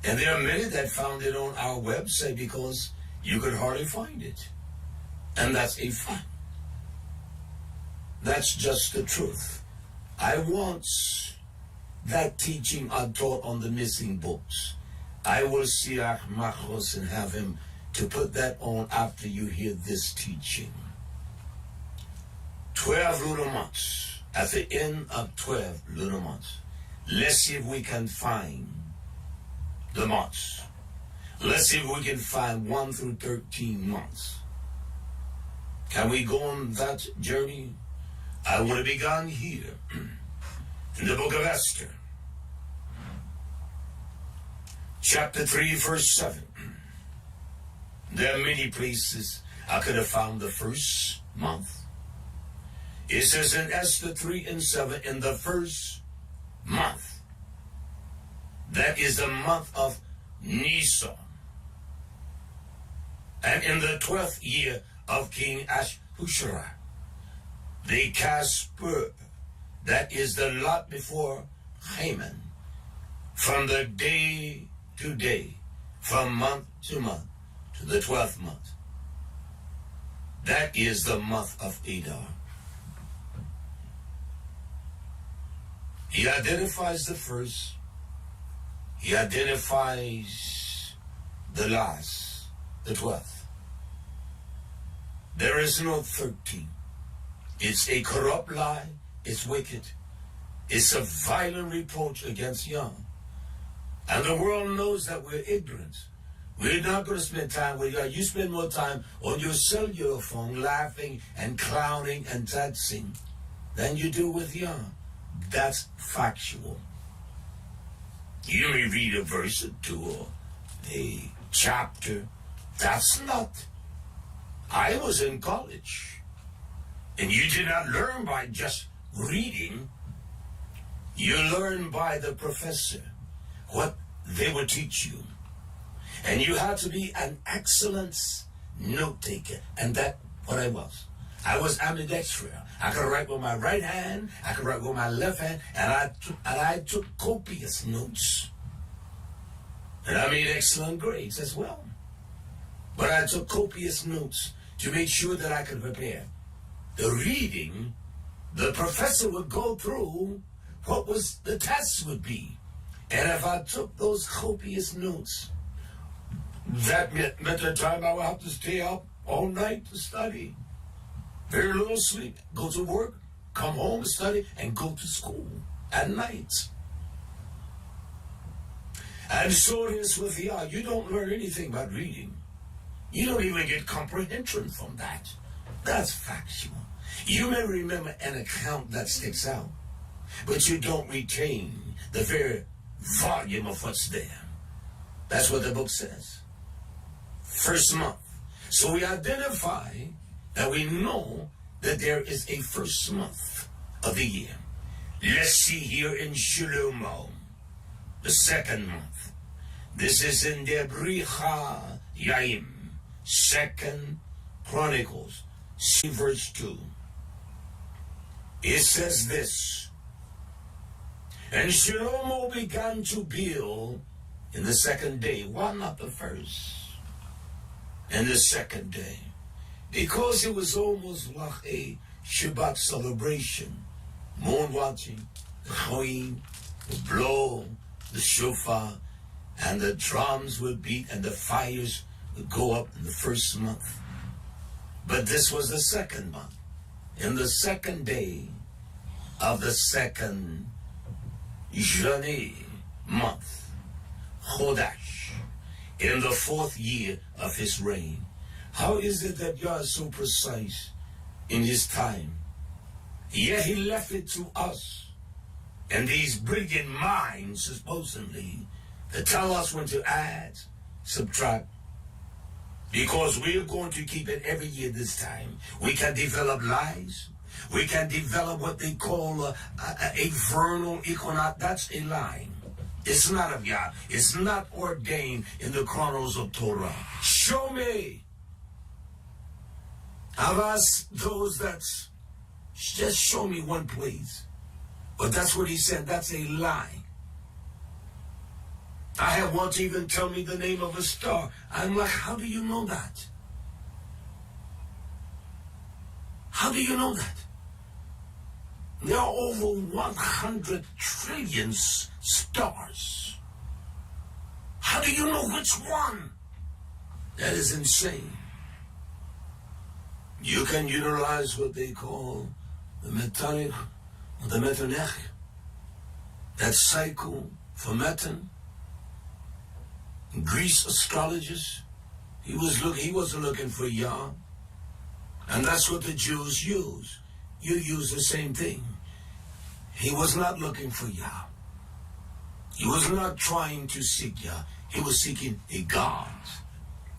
And there are many that found it on our website because you could hardly find it. And that's a fact. That's just the truth. I want that teaching I taught on the missing books. I will see Machos and have him to put that on after you hear this teaching. 12 lunar months. At the end of 12 lunar months. Let's see if we can find the months. Let's see if we can find 1 through 13 months. Can we go on that journey? I want to begin here in the book of Esther, chapter 3, verse 7. There are many places I could have found the first month. It says in Esther 3 and 7, in the first month, that is the month of Nisan, and in the 12th year of King Ahasuerus, they cast spur, that is the lot before Haman, from the day to day, from month to month, to the 12th month. That is the month of Adar. He identifies the first, he identifies the last, the 12th. There is no 13. It's a corrupt lie. It's wicked. It's a violent reproach against Yah. And the world knows that we're ignorant. We're not going to spend time with you. You spend more time on your cellular phone laughing and clowning and dancing than you do with Yah. That's factual. You may read a verse or two or a chapter. That's not. I was in college, and you did not learn by just reading. You learn by the professor, what they would teach you. And you had to be an excellent note taker. And that's what I was. I was ambidextrous. I could write with my right hand, I could write with my left hand, and I took copious notes. And I made excellent grades as well. But I took copious notes to make sure that I could prepare. The reading, the professor would go through what was the test would be. And if I took those copious notes, that meant the time I would have to stay up all night to study. Very little sleep. Go to work, come home, study, and go to school at night. And so it is with Yah. You don't learn anything by reading. You don't even get comprehension from that. That's factual. You may remember an account that sticks out, but you don't retain the very volume of what's there. That's what the book says. First month. So we identify that we know that there is a first month of the year. Let's see here in Shalom, the second month. This is in the Bricha Yaim, 2nd Chronicles, see verse 2. It says this, and Shalom began to build in the second day. Why not the first? And the second day. Because it was almost like a Shabbat celebration. Moon watching, the choim would blow, the shofar, and the drums would beat, and the fires would go up in the first month. But this was the second month. In the second day of the second Jani month, Chodesh, in the 4th year of his reign. How is it that Yah is so precise in his time? Yeah, he left it to us and these brilliant minds, supposedly, to tell us when to add, subtract, because we're going to keep it every year this time. We can develop lies. We can develop what they call a vernal equinox. That's a lie. It's not of Yah. It's not ordained in the chronos of Torah. Show me. I've asked those that just show me one place. But that's what he said. That's a lie. I had one to even tell me the name of a star. I'm like, how do you know that? How do you know that? There are over 100 trillion stars. How do you know which one? That is insane. You can utilize what they call the metanic, the metanech, that cycle for metan. Greece astrologers, he wasn't looking for Yah. And that's what the Jews use. You use the same thing. He was not looking for Yah. He was not trying to seek Yah. He was seeking a God.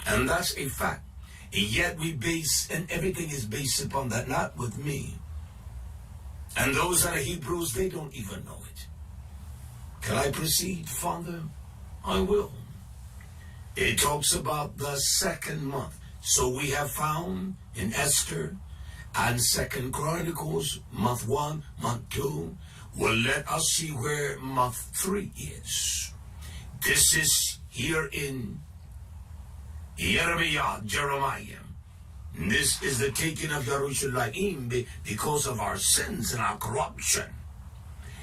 And that's a fact. And yet we base, and everything is based upon that, not with me. And those that are Hebrews, they don't even know it. Can I proceed, Father? I will. It talks about the second month. So we have found in Esther and 2nd Chronicles, month 1, month 2. Well, let us see where month 3 is. This is here in Jeremiah. This is the taking of Jerusalem because of our sins and our corruption.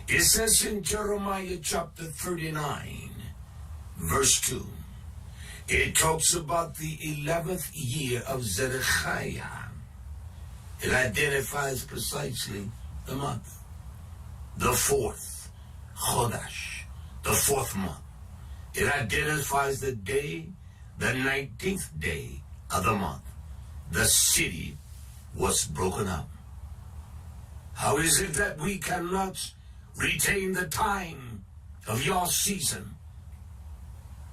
It says in Jeremiah chapter 39, verse 2. It talks about the 11th year of Zedekiah. It identifies precisely the month. The 4th, Chodesh, the 4th month. It identifies the day, the 19th day of the month. The city was broken up. How is it that we cannot retain the time of your season?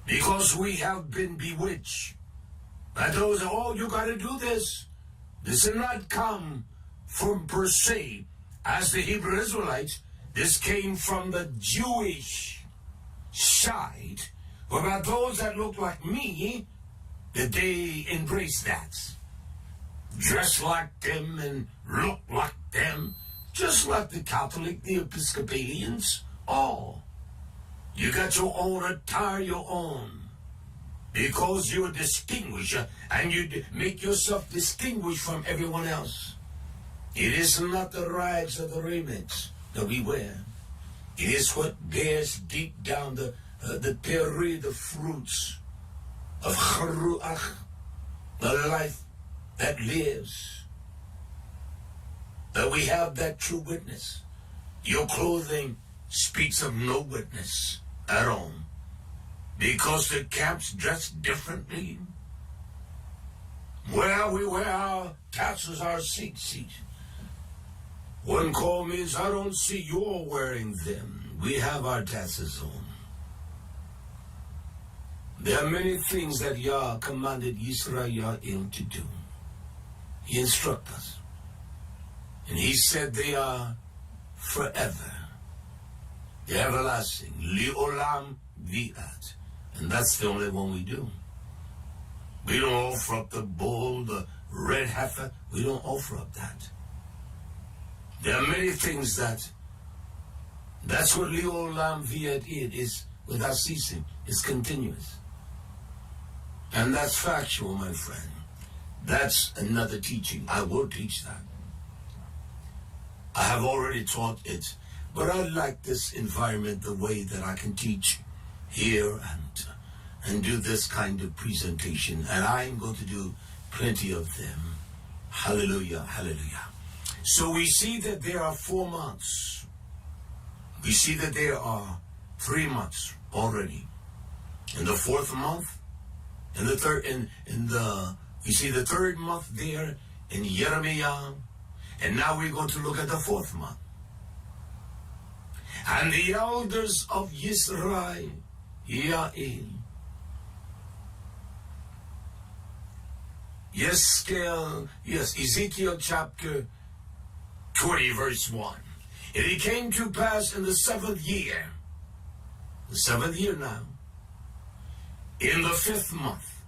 Because we have been bewitched. By those, oh, you got to do this. This did not come from per se, as the Hebrew Israelites. This came from the Jewish side, whereby those that look like me, that they embrace that. Dress like them and look like them, just like the Catholic, the Episcopalians. Oh, you got your own attire, your own. Because you're distinguished and you make yourself distinguished from everyone else. It is not the rags or the raiment that we wear. It is what bears deep down the peri, the fruits of Charuach, the life that lives. That we have that true witness. Your clothing speaks of no witness at all. Because the camps dress differently. Well, we wear our tassels, our seats. One call means I don't see you're wearing them. We have our tassels on. There are many things that Yah commanded Israel to do. He instructed us. And he said they are forever. The everlasting. Li'olam vi'at. And that's the only one we do. We don't offer up the bull, the red heifer. We don't offer up that. There are many things that's what Li'olam vi'at is without ceasing. It's continuous. And that's factual, my friend. That's another teaching. I will teach that. I have already taught it. But I like this environment, the way that I can teach here and do this kind of presentation. And I'm going to do plenty of them. Hallelujah, hallelujah. So we see that there are 4 months. We see that there are 3 months already. In the 4th month, in the third, we see the 3rd month there in Jeremiah. And now we're going to look at the 4th month. And the elders of Israel, Ezekiel chapter 20, verse 1. And it came to pass in the 7th year, the 7th year now, in the 5th month,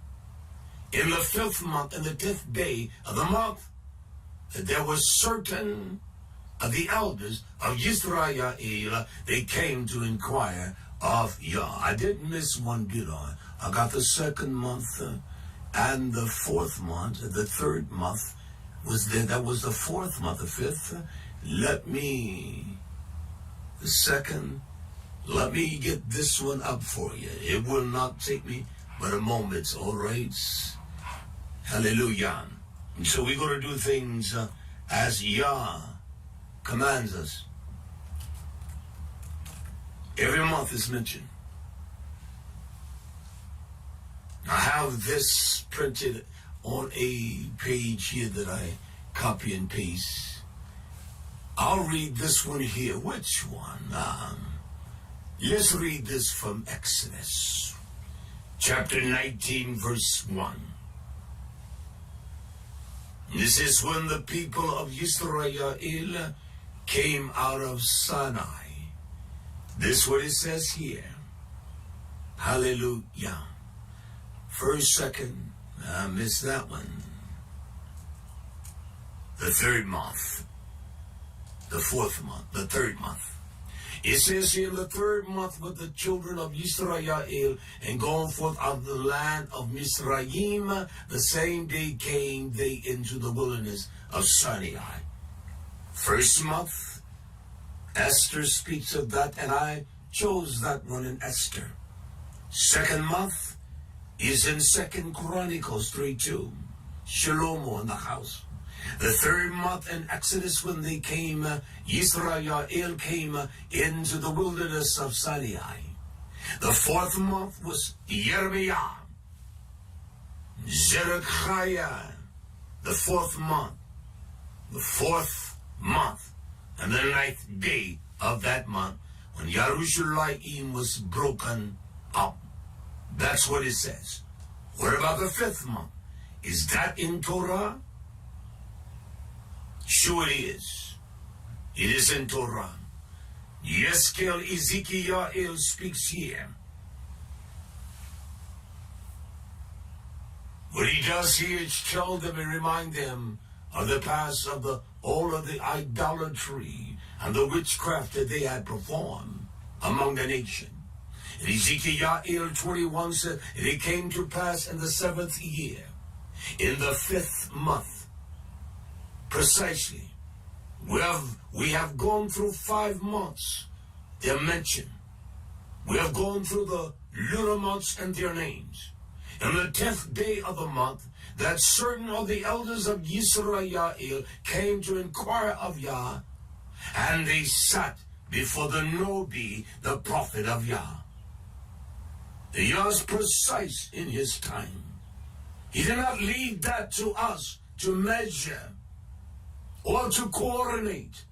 in the 5th month, in the 10th day of the month, that there was certain of the elders of Israel, they came to inquire of Yah. I didn't miss one bit on. I got the 2nd month and the 4th month. The 3rd month was there. That was the 4th month. The 5th. The 2nd. Let me get this one up for you. It will not take me but a moment. All right. Hallelujah. And so we're going to do things as Yah commands us. Every month is mentioned. I have this printed on a page here that I copy and paste. I'll read this one here. Which one? Let's read this from Exodus, chapter 19, verse 1. This is when the people of Israel came out of Sinai. This is what it says here. Hallelujah. 1st, 2nd, I missed that one. The 3rd month. The 4th month. The 3rd month. It says here in the 3rd month with the children of Israel and going forth out of the land of Mizraim, the same day came they into the wilderness of Sinai. 1st month, Esther speaks of that, and I chose that one in Esther. 2nd month is in 2nd Chronicles 3:2. Shalom in the house. The 3rd month in Exodus, when they came, Israel came into the wilderness of Sinai. The 4th month was Yeremiah. Zedekiah, the 4th month. The 4th month. And the 9th day of that month, when Yerushalayim was broken up. That's what it says. What about the 5th month? Is that in Torah? Sure it is. It is in Torah. Yeskel Ezekiel speaks here. What he does here is tell them and remind them of the past of all of the idolatry and the witchcraft that they had performed among the nation. And Ezekiel 21 said, and it came to pass in the 7th year, in the 5th month, precisely. We have gone through 5 months, they're mentioned. We have gone through the lunar months and their names. And the 10th day of the month, that certain of the elders of Yisrael came to inquire of Yah, and they sat before the Nobi, the prophet of Yah. The Yah is precise in his time. He did not leave that to us to measure or to coordinate.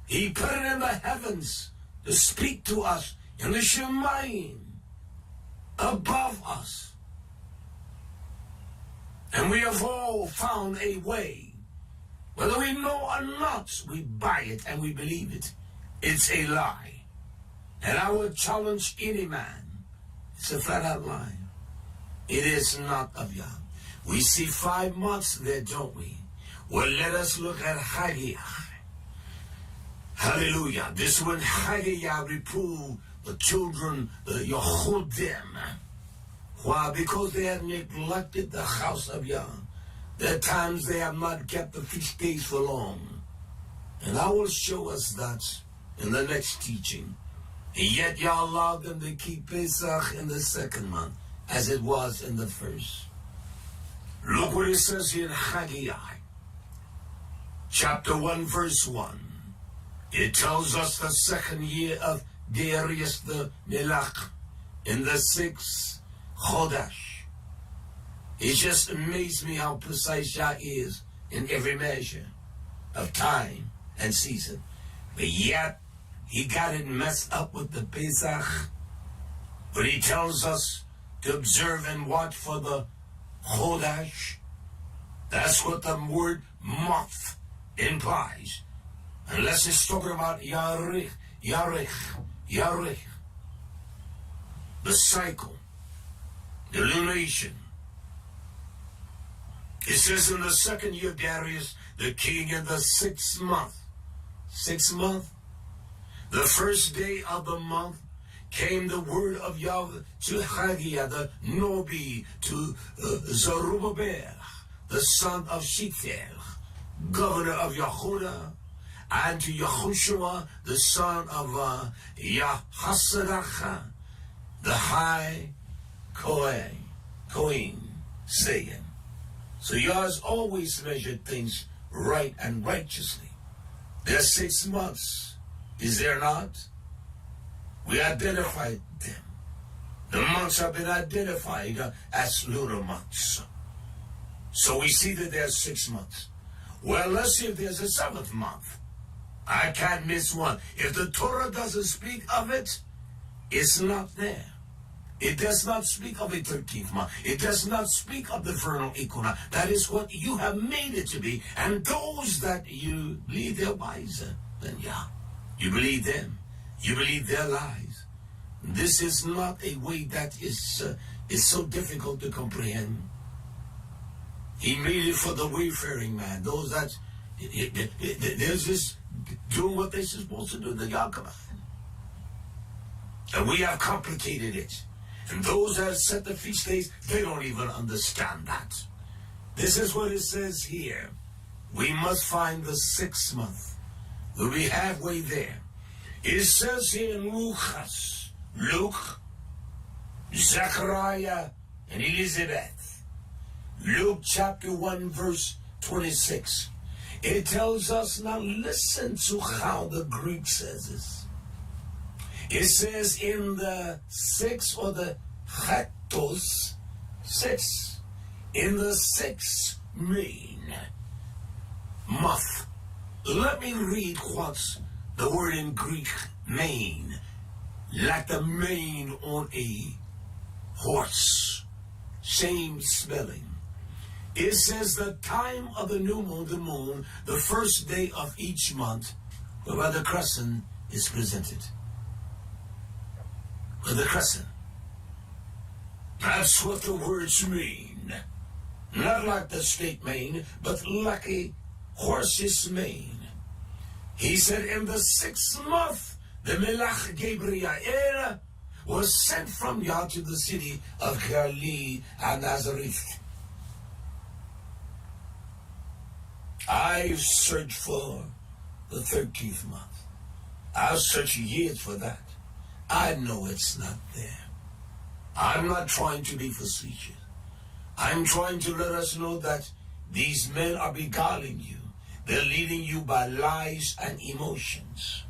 He put it in the heavens to speak to us in the Shemayim above us. And we have all found a way. Whether we know or not, we buy it and we believe it. It's a lie. And I would challenge any man. It's a flat-out lie. It is not of Yah. We see 5 months there, don't we? Well, let us look at Haggai. Hallelujah. This one, Haggai reproved the children, the Yehudim. Why? Because they have neglected the house of Yah. There are times they have not kept the feast days for long. And I will show us that in the next teaching. And yet Yah allowed them to keep Pesach in the 2nd month, as it was in the 1st. Look what it says here in Haggai. Chapter 1, verse 1. It tells us the 2nd year of Darius the Melech, in the 6th Chodesh. It just amazed me how precise Yah is in every measure of time and season. But yet, he got it messed up with the Pesach. But he tells us to observe and watch for the Chodesh. That's what the word month implies. Unless it's talking about Yarich, the cycle, the lunation. It says in the 2nd year of Darius, the king, in the 6th month. 6th month? The 1st day of the month came the word of Yahweh to Haggai, the Nobi, to Zerubbabel, the son of Shealtiel, governor of Yehuda, and to YAHSHUA, the son of Yahshua, the high Kohen, saying. So Yah has always measured things right and righteously. There's 6 months, is there not? We identified them. The months have been identified as lunar months. So we see that there's 6 months. Well, let's see if there's a 7th month. I can't miss one. If the Torah doesn't speak of it, it's not there. It does not speak of a 13th month. It does not speak of the vernal equinox. That is what you have made it to be. And those that you believe they're wiser than Yah. You believe them. You believe their lies. This is not a way that is so difficult to comprehend. He made it for the wayfaring man. Those that they're just doing what they're supposed to do, the Yah command. And we have complicated it. And those that set the feast days, they don't even understand that. This is what it says here. We must find the 6th month. We'll be halfway there. It says here in Luke, Zechariah, and Elizabeth. Luke chapter 1, verse 26. It tells us, now listen to how the Greek says this. It says in the 6th or the Chatos, 6, in the 6th main month. Let me read what's the word in Greek, mane, like the mane on a horse. Same spelling. It says the time of the new moon, the first day of each month, whereby the crescent is presented. With the crescent. That's what the words mean. Not like the state mane, but like a horse's mane. He said in the 6th month, the Melach Gabriel was sent from Yah to the city of Galilee and Nazareth. I've searched for the 13th month. I've searched years for that. I know it's not there. I'm not trying to be facetious. I'm trying to let us know that these men are beguiling you. They're leading you by lies and emotions.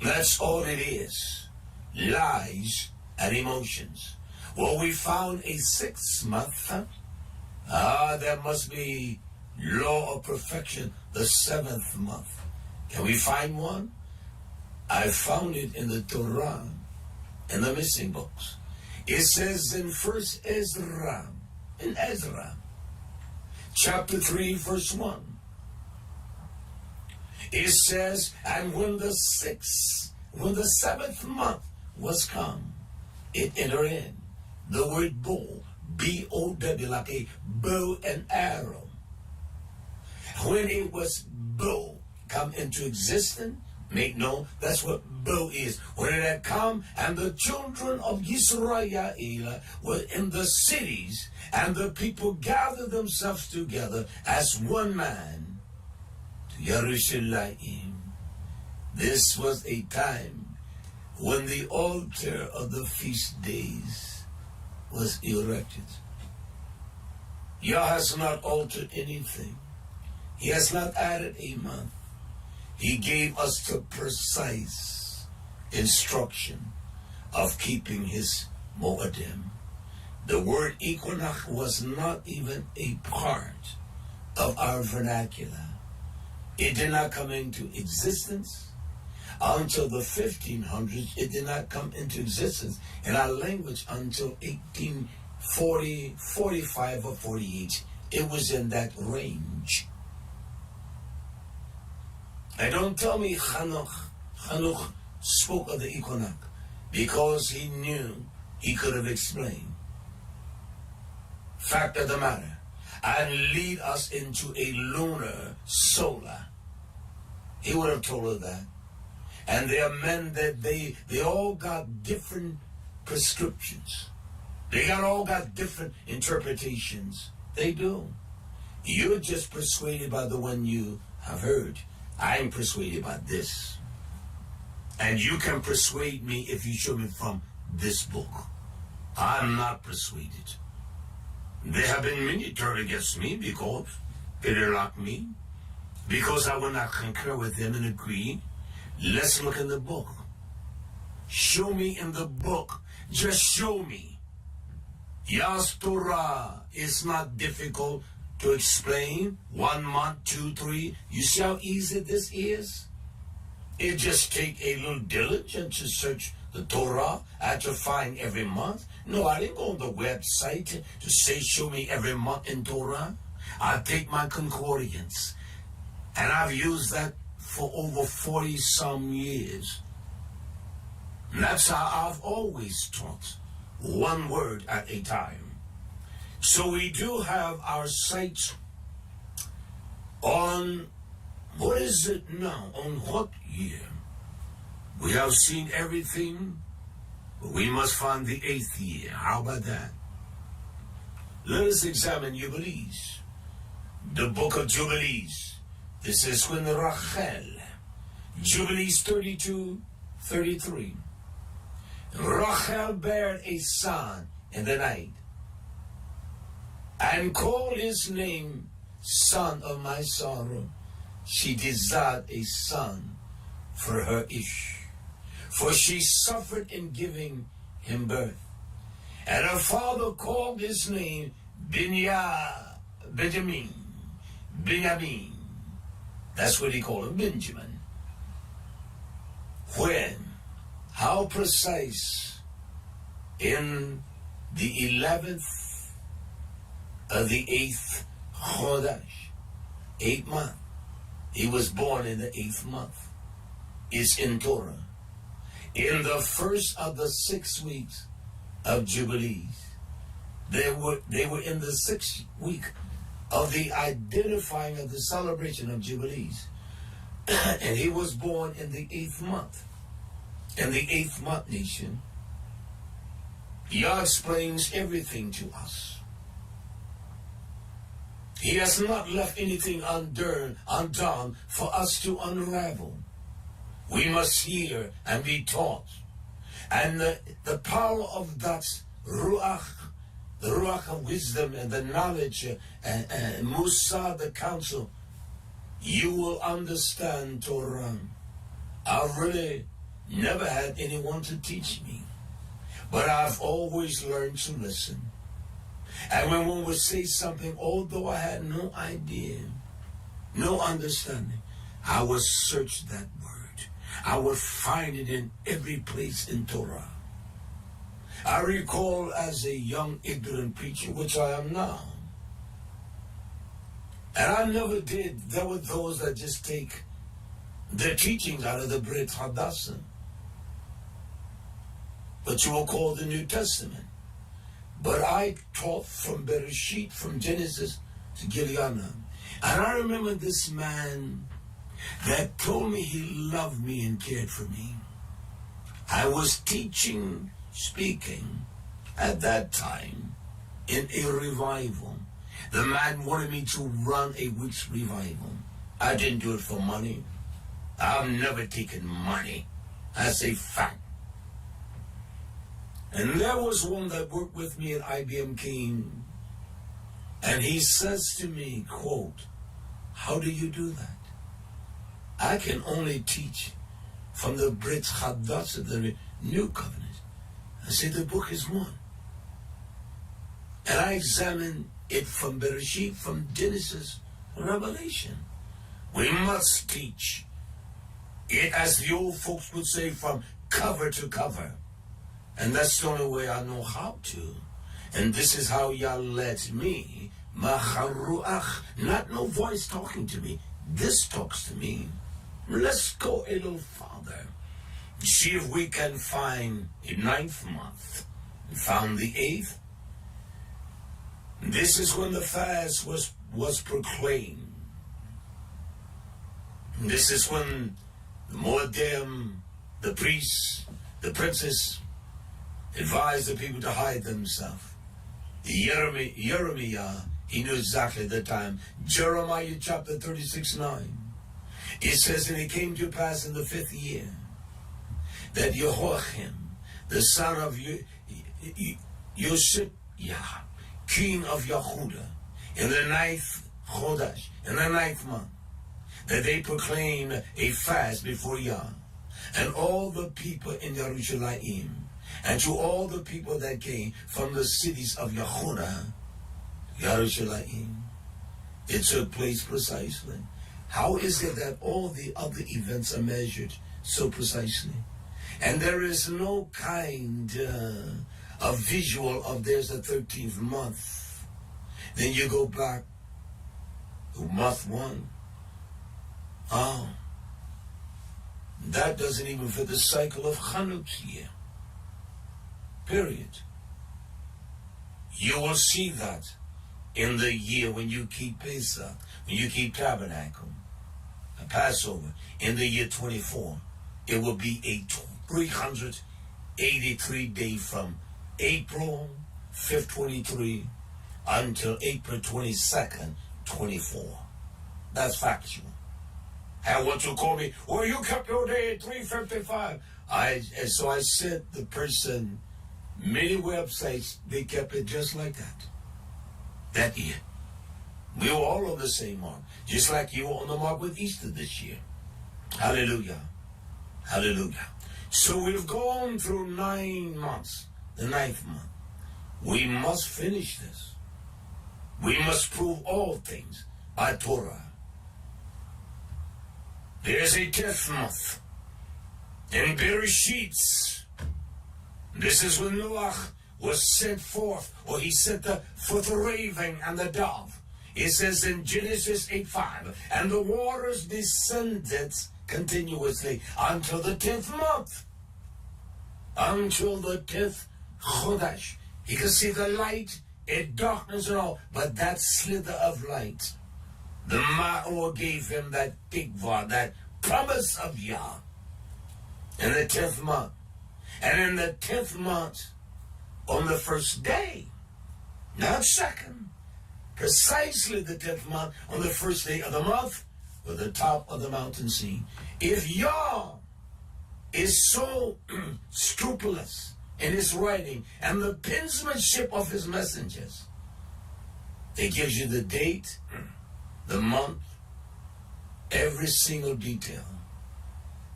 That's all it is. Lies and emotions. Well, we found a 6th month. There must be law of perfection, the 7th month. Can we find one? I found it in the Torah, in the missing books. It says in Ezra, chapter 3, verse 1. It says, and when the 7th month was come, it entered in. The word bow, B-O-W, like a bow and arrow. When it was bow come into existence, make known, that's what bow is. When it had come, and the children of Israel were in the cities, and the people gathered themselves together as one man to Jerusalem. This was a time when the altar of the feast days was erected. Yah has not altered anything. He has not added a month. He gave us the precise instruction of keeping his Moedim. The word equinox was not even a part of our vernacular. It did not come into existence until the 1500s. It did not come into existence in our language until 1840, 45, or 48. It was in that range. And don't tell me Chanukh spoke of the equinox because he knew he could have explained. Fact of the matter, and lead us into a lunar solar. He would have told her that. And there are men that they all got different prescriptions. They all got different interpretations. They do. You're just persuaded by the one you have heard. I'm persuaded by this. And you can persuade me if you show me from this book. I'm not persuaded. There have been many turned against me because they didn't like me. Because I will not concur with them and agree. Let's look in the book. Show me in the book. Just show me. Yah's Torah is not difficult to explain. 1 month, 2, 3. You see how easy this is? It just take a little diligence to search the Torah and to find every month. No, I didn't go on the website to say show me every month in Torah. I take my concordance, and I've used that for over 40 some years. And that's how I've always taught, one word at a time. So we do have our sights on, what is it now? On what year? We have seen everything, but we must find the 8th year. How about that? Let us examine Jubilees. The book of Jubilees. This is when Rachel, Jubilees 32:33. Rachel bare a son in the night, and called his name son of my sorrow. She desired a son for her Ish. for she suffered in giving him birth. And her father called his name Benjamin. That's what he called him, Benjamin. When? How precise? In the 11th of the 8th Chodesh, 8th month. He was born in the 8th month. It's in Torah. In the first of the 6 weeks of Jubilees. They were in the 6th week of the identifying of the celebration of Jubilees. And he was born in the 8th month. In the 8th month nation, Yah explains everything to us. He has not left anything undone for us to unravel. We must hear and be taught. And the power of that Ruach, the Ruach of wisdom and the knowledge, and Musa, the counsel, you will understand Torah. I really never had anyone to teach me, but I've always learned to listen. And when one would say something, although I had no idea, no understanding, I would search that word. I would find it in every place in Torah. I recall as a young ignorant preacher, which I am now, and I never did. There were those that just take their teachings out of the Brit Hadassah, but you will call the New Testament. But I taught from Bereshit, from Genesis to Giliana. And I remember this man that told me he loved me and cared for me. I was teaching, speaking at that time in a revival. The man wanted me to run a week's revival. I didn't do it for money. I've never taken money. That's a fact. And there was one that worked with me at IBM King, and he says to me, quote, how do you do that? I can only teach from the Brit Hadassah, the New Covenant. I say the book is one. And I examine it from Bereshit, from Genesis, Revelation. We must teach it, as the old folks would say, from cover to cover. And that's the only way I know how to. And this is how Yah led me. Macharuach, not no voice talking to me. This talks to me. Let's go a little farther. See if we can find a 9th month. We found the 8th. This is when the fast was proclaimed. This is when the Moedim, the priests, the princes, advised the people to hide themselves. Jeremiah, he knew exactly the time. Jeremiah chapter 36:9. It says, and it came to pass in the 5th year that Yehoiakim, the son of Yoshiah, king of Yehuda, in the 9th Chodesh, in the 9th month, that they proclaimed a fast before Yah, and all the people in Yerushalayim, and to all the people that came from the cities of Yehuda, Yerushalayim. It took place precisely. How is it that all the other events are measured so precisely? And there is no kind of visual of there's a 13th month. Then you go back to month 1. Oh, that doesn't even fit the cycle of Chanukah. Period. You will see that in the year when you keep Pesach, when you keep Tabernacle, a Passover, in the year 24. It will be a 383 day from April 5th, 23 until April 22nd, 24. That's factual. And what you call me, well, you kept your day at 355. So I said the person, many websites, they kept it just like that year. We were all on the same mark, just like you were on the mark with Easter this year. Hallelujah. Hallelujah. So we've gone through 9 months, the 9th month. We must finish this. We must prove all things by Torah. There's a 10th month in Bereshit. This is when Noah was sent forth, or he sent forth the raven and the dove. It says in Genesis 8:5, and the waters descended continuously until the 10th month, until the 10th Chodesh. You can see the light, it darkness and all, but that slither of light, the Ma'or gave him that tikvah, that promise of Yah, in the 10th month. And in the 10th month, on the first day, not second, precisely the 10th month, on the first day of the month, with the top of the mountain scene. If Yah is so scrupulous in his writing and the penmanship of his messengers, it gives you the date, the month, every single detail.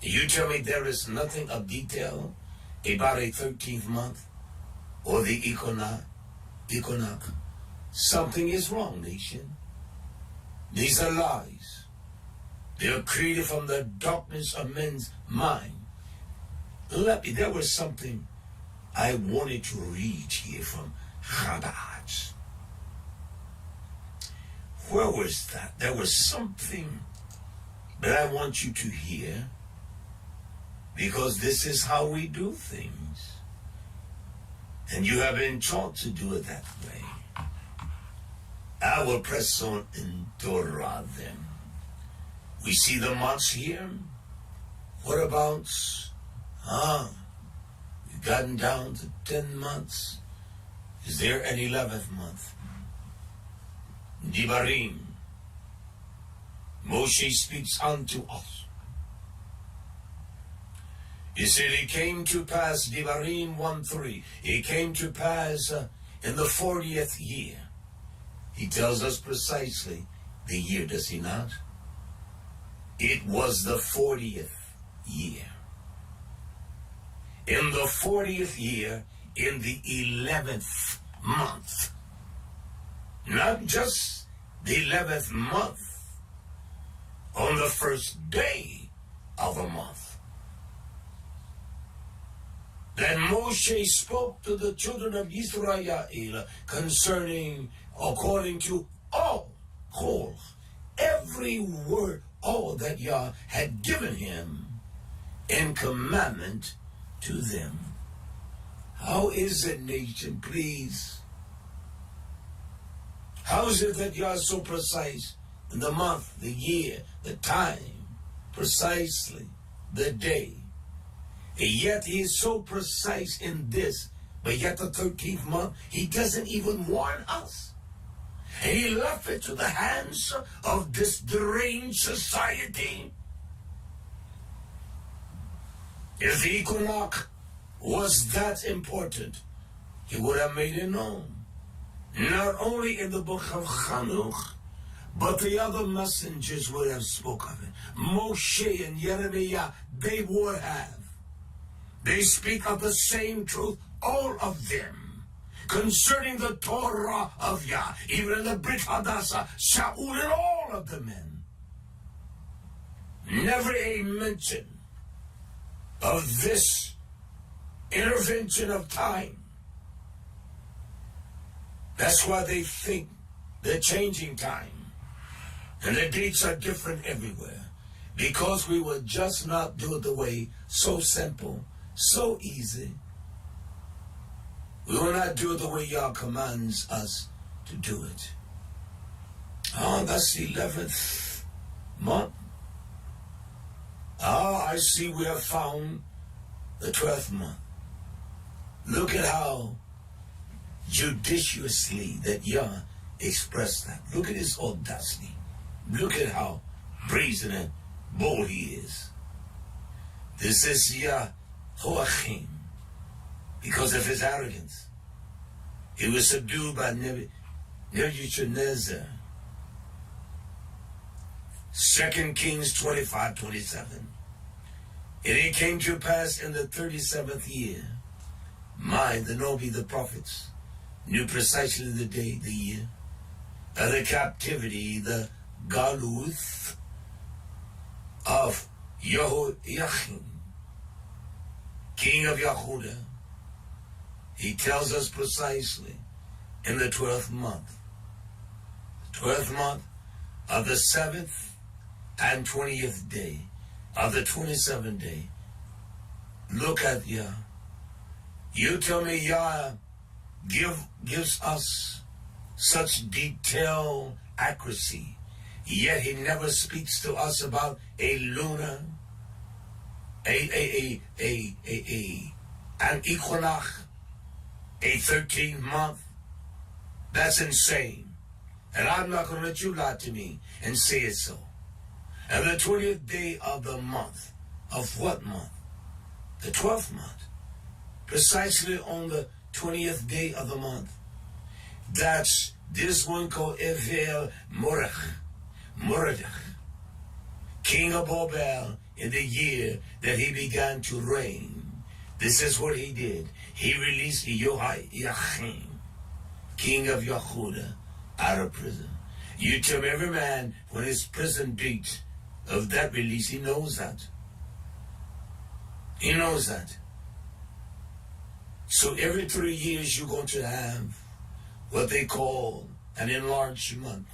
You tell me there is nothing of detail about a 13th month or the equinox. Something is wrong, nation. These are lies. They are created from the darkness of men's mind. There was something I wanted to read here from Chabad. Where was that? There was something that I want you to hear, because this is how we do things. And you have been taught to do it that way. I will press on in Torah then. We see the months here. What about, we've gotten down to 10 months. Is there an 11th month? Dibarim. Moshe speaks unto us. He said, it came to pass, Dibarim 1:3, it came to pass in the 40th year. He tells us precisely the year, does he not? It was the 40th year. In the 40th year, in the 11th month. Not just the 11th month, on the first day of the month. Then Moshe spoke to the children of Israel concerning, according to all, every word, all that Yah had given him in commandment to them. How is it, nation, please? How is it that Yah is so precise in the month, the year, the time, precisely the day? And yet he is so precise in this, but yet the 13th month, he doesn't even warn us. And he left it to the hands of this deranged society. If the equinox was that important, he would have made it known. Not only in the book of Chanuch, but the other messengers would have spoken of it. Moshe and Jeremiah, they would have. They speak of the same truth, all of them, concerning the Torah of Yah, even in the Brit Hadassah, Shaul and all of the men. Never a mention of this intervention of time. That's why they think they're changing time. And the dates are different everywhere. Because we will just not do it the way, so simple, so easy. We will not do it the way Yah commands us to do it. That's the 11th month. I see we have found the 12th month. Look at how judiciously that Yah expressed that. Look at his audacity. Look at how brazen and bold he is. This is YAHWEH. Because of his arrogance, he was subdued by Nebuchadnezzar. 2 Kings 25:27. And it came to pass in the 37th year, the Nobi, the prophets, knew precisely the day, the year, of the captivity, the Galuth of YAHWEH, king of Yehuda. He tells us precisely in the 12th month. The 12th month of the 7th and 20th day of the 27th day. Look at Yah. You tell me Yah gives us such detailed accuracy, yet he never speaks to us about a lunar, an equinox, a 13th month. That's insane. And I'm not going to let you lie to me and say it so. And the 20th day of the month, of what month? The 12th month. Precisely on the 20th day of the month. That's this one called Evel Moradach, king of Babel, in the year that he began to reign. This is what he did. He released Yohai, king of Yehuda, out of prison. You tell me, every man, when his prison date of that release, he knows that. He knows that. So every 3 years you're going to have what they call an enlarged month.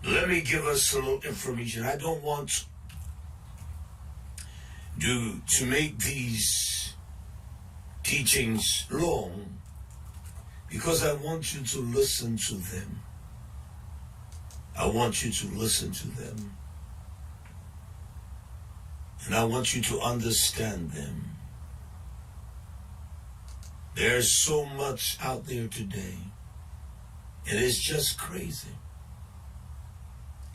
Let me give us a little information. I don't want to make these teachings long, because I want you to listen to them. I want you to listen to them. And I want you to understand them. There's so much out there today. It is just crazy.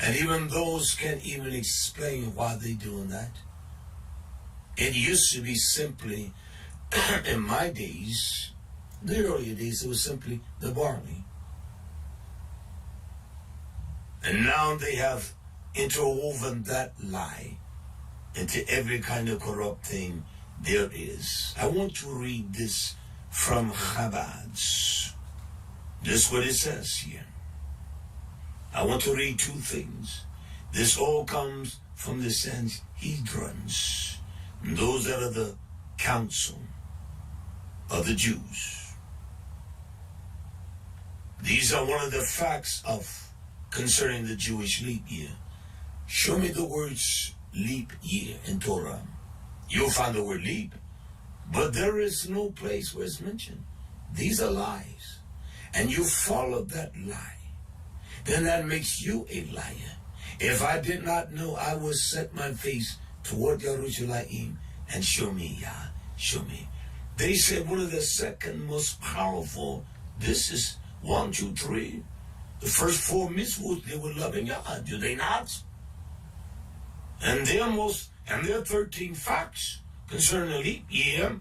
And even those can't even explain why they're doing that. It used to be simply, in my days, the earlier days, it was simply the barley. And now they have interwoven that lie into every kind of corrupt thing there is. I want to read this from Chabad's. This is what it says here. I want to read two things. This all comes from the Sanhedrins, those that are the council of the Jews. These are one of the facts of concerning the Jewish leap year. Show me the words leap year in Torah. You'll find the word leap, but there is no place where it's mentioned. These are lies. And you follow that lie, then that makes you a liar. If I did not know, I would set my face toward Yerushalayim and show me, Yah, show me. They said one of the second most powerful, this is 1, 2, 3. The first 4 mitzvot, they were loving Yah, do they not? And their 13 facts concerning the leap year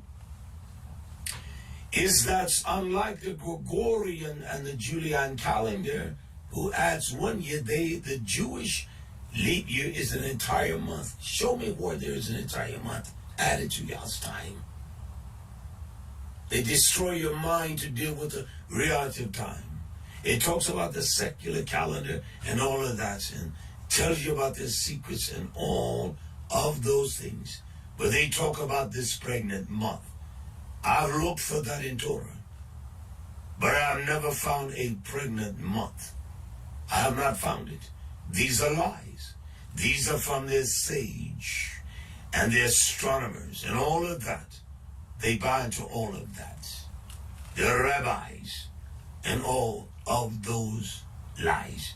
is that unlike the Gregorian and the Julian calendar, who adds 1 year, the Jewish leap year is an entire month. Show me where there is an entire month added to Yah's time. They destroy your mind to deal with the reality of time. It talks about the secular calendar and all of that, and tells you about the secrets and all of those things. But they talk about this pregnant month. I've looked for that in Torah, but I've never found a pregnant month. I have not found it. These are lies. These are from their sage and their astronomers and all of that. They buy into all of that. The rabbis and all of those lies.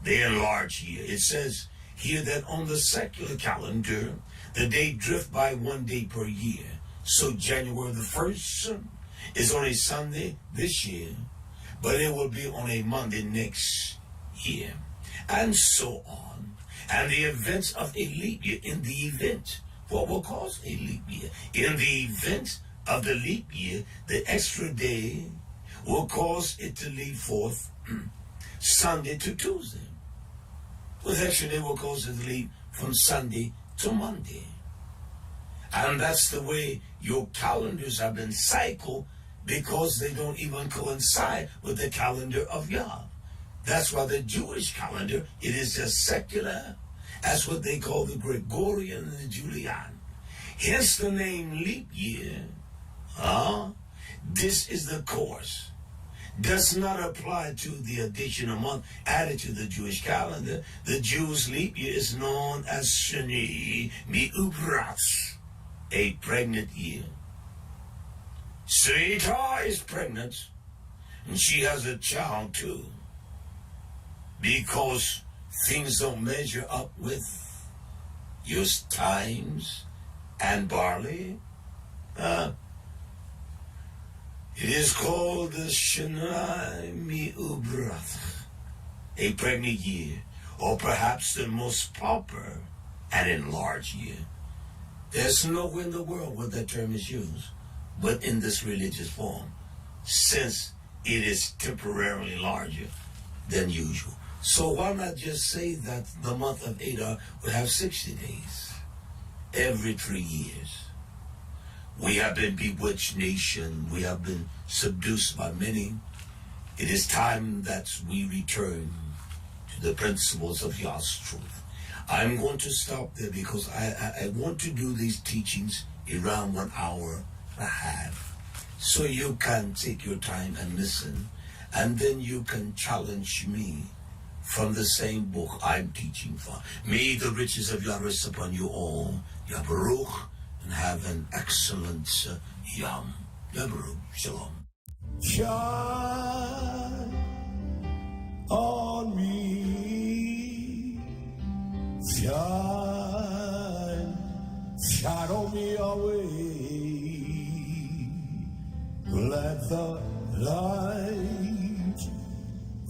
They enlarge here. It says here that on the secular calendar, the day drift by 1 day per year. So January the 1st is on a Sunday this year, but it will be on a Monday next year, and so on. And the events of a leap year, in the event, what will cause a leap year? In the event of the leap year, the extra day will cause it to lead forth Sunday to Tuesday. Well, the extra day will cause it to lead from Sunday to Monday. And that's the way your calendars have been cycled, because they don't even coincide with the calendar of Yah. That's why the Jewish calendar, it is just secular. That's what they call the Gregorian and the Julian. Hence the name leap year. This is the course. Does not apply to the additional month added to the Jewish calendar. The Jews' leap year is known as Shani Mi'ubras, a pregnant year. Sita is pregnant, and she has a child too, because things don't measure up with your times and barley. It is called the Shana Mi'ubras, a pregnant year, or perhaps the most pauper and enlarged year. There's nowhere in the world where that term is used, but in this religious form, since it is temporarily larger than usual. So why not just say that the month of Adar would have 60 days every 3 years? We have been bewitched nation. We have been seduced by many. It is time that we return to the principles of Yah's truth. I'm going to stop there because I want to do these teachings around 1 hour and a half, so you can take your time and listen, and then you can challenge me from the same book I'm teaching from. May the riches of Yah rest upon you all. Yah Baruch, and have an excellent Yom. Yah Baruch. Shalom. Shine on me. Shine on me away. Let the light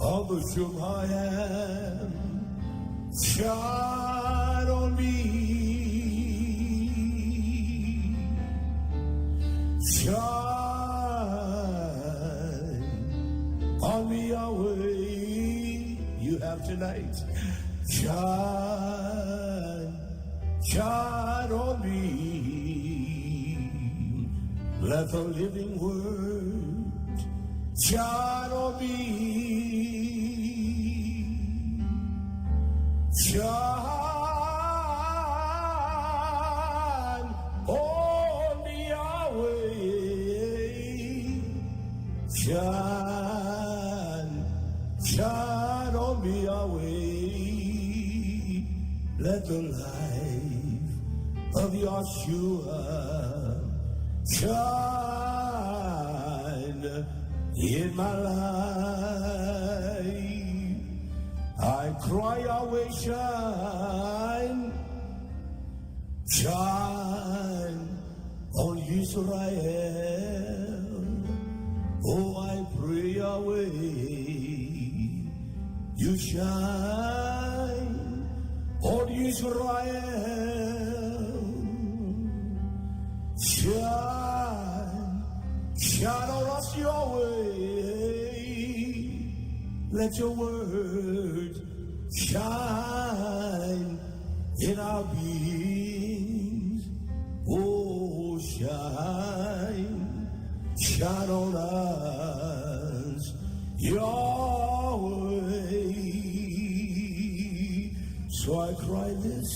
of the Shemayim shine on me. Shine on me, Yahweh. You have tonight. Shine on me. Let the living word shine on me. Shine on me, Yahweh. Shine on me, Yahweh. Let the light of YAHSHUA shine in my life. I cry, Yahweh, shine on Israel. Oh, I pray, Yahweh, you shine on Israel. Shine on us, Yahweh. Let your word shine in our beings. Oh, shine on us, Yahweh. So I cry this,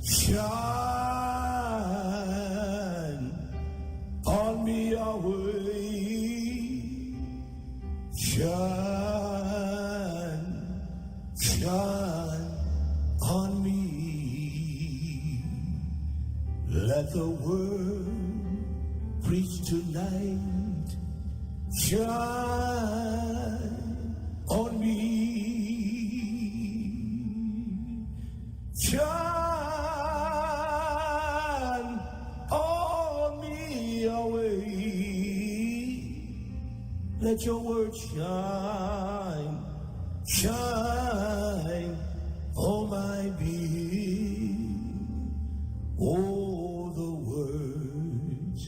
shine on me, Yahweh. Shine on me. Let the word preach tonight. Shine on me. Shine on me, Yahweh. Let your word shine on my being. Oh, the words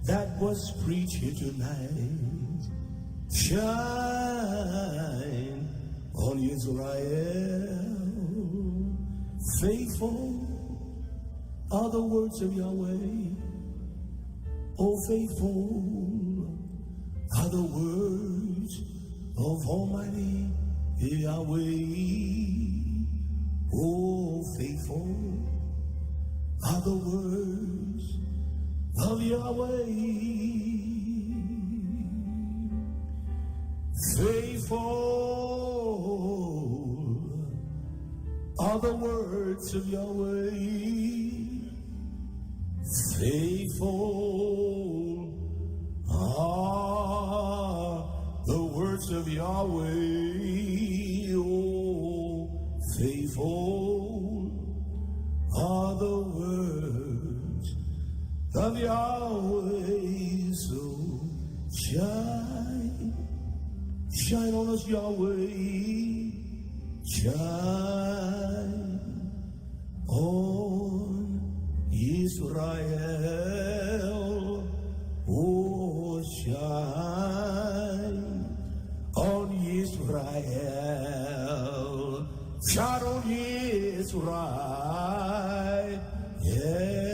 that was preached here tonight shine on Israel. Faithful are the words of Yahweh. Oh, faithful are the words of Almighty Yahweh. Oh, faithful are the words of Yahweh. Faithful are the words of Yahweh. Faithful are the words of Yahweh. Oh, faithful are the words of Yahweh. So shine, shine on us, Yahweh. Shine on Israel. Oh, shine on Israel. Shine on Israel. Yeah.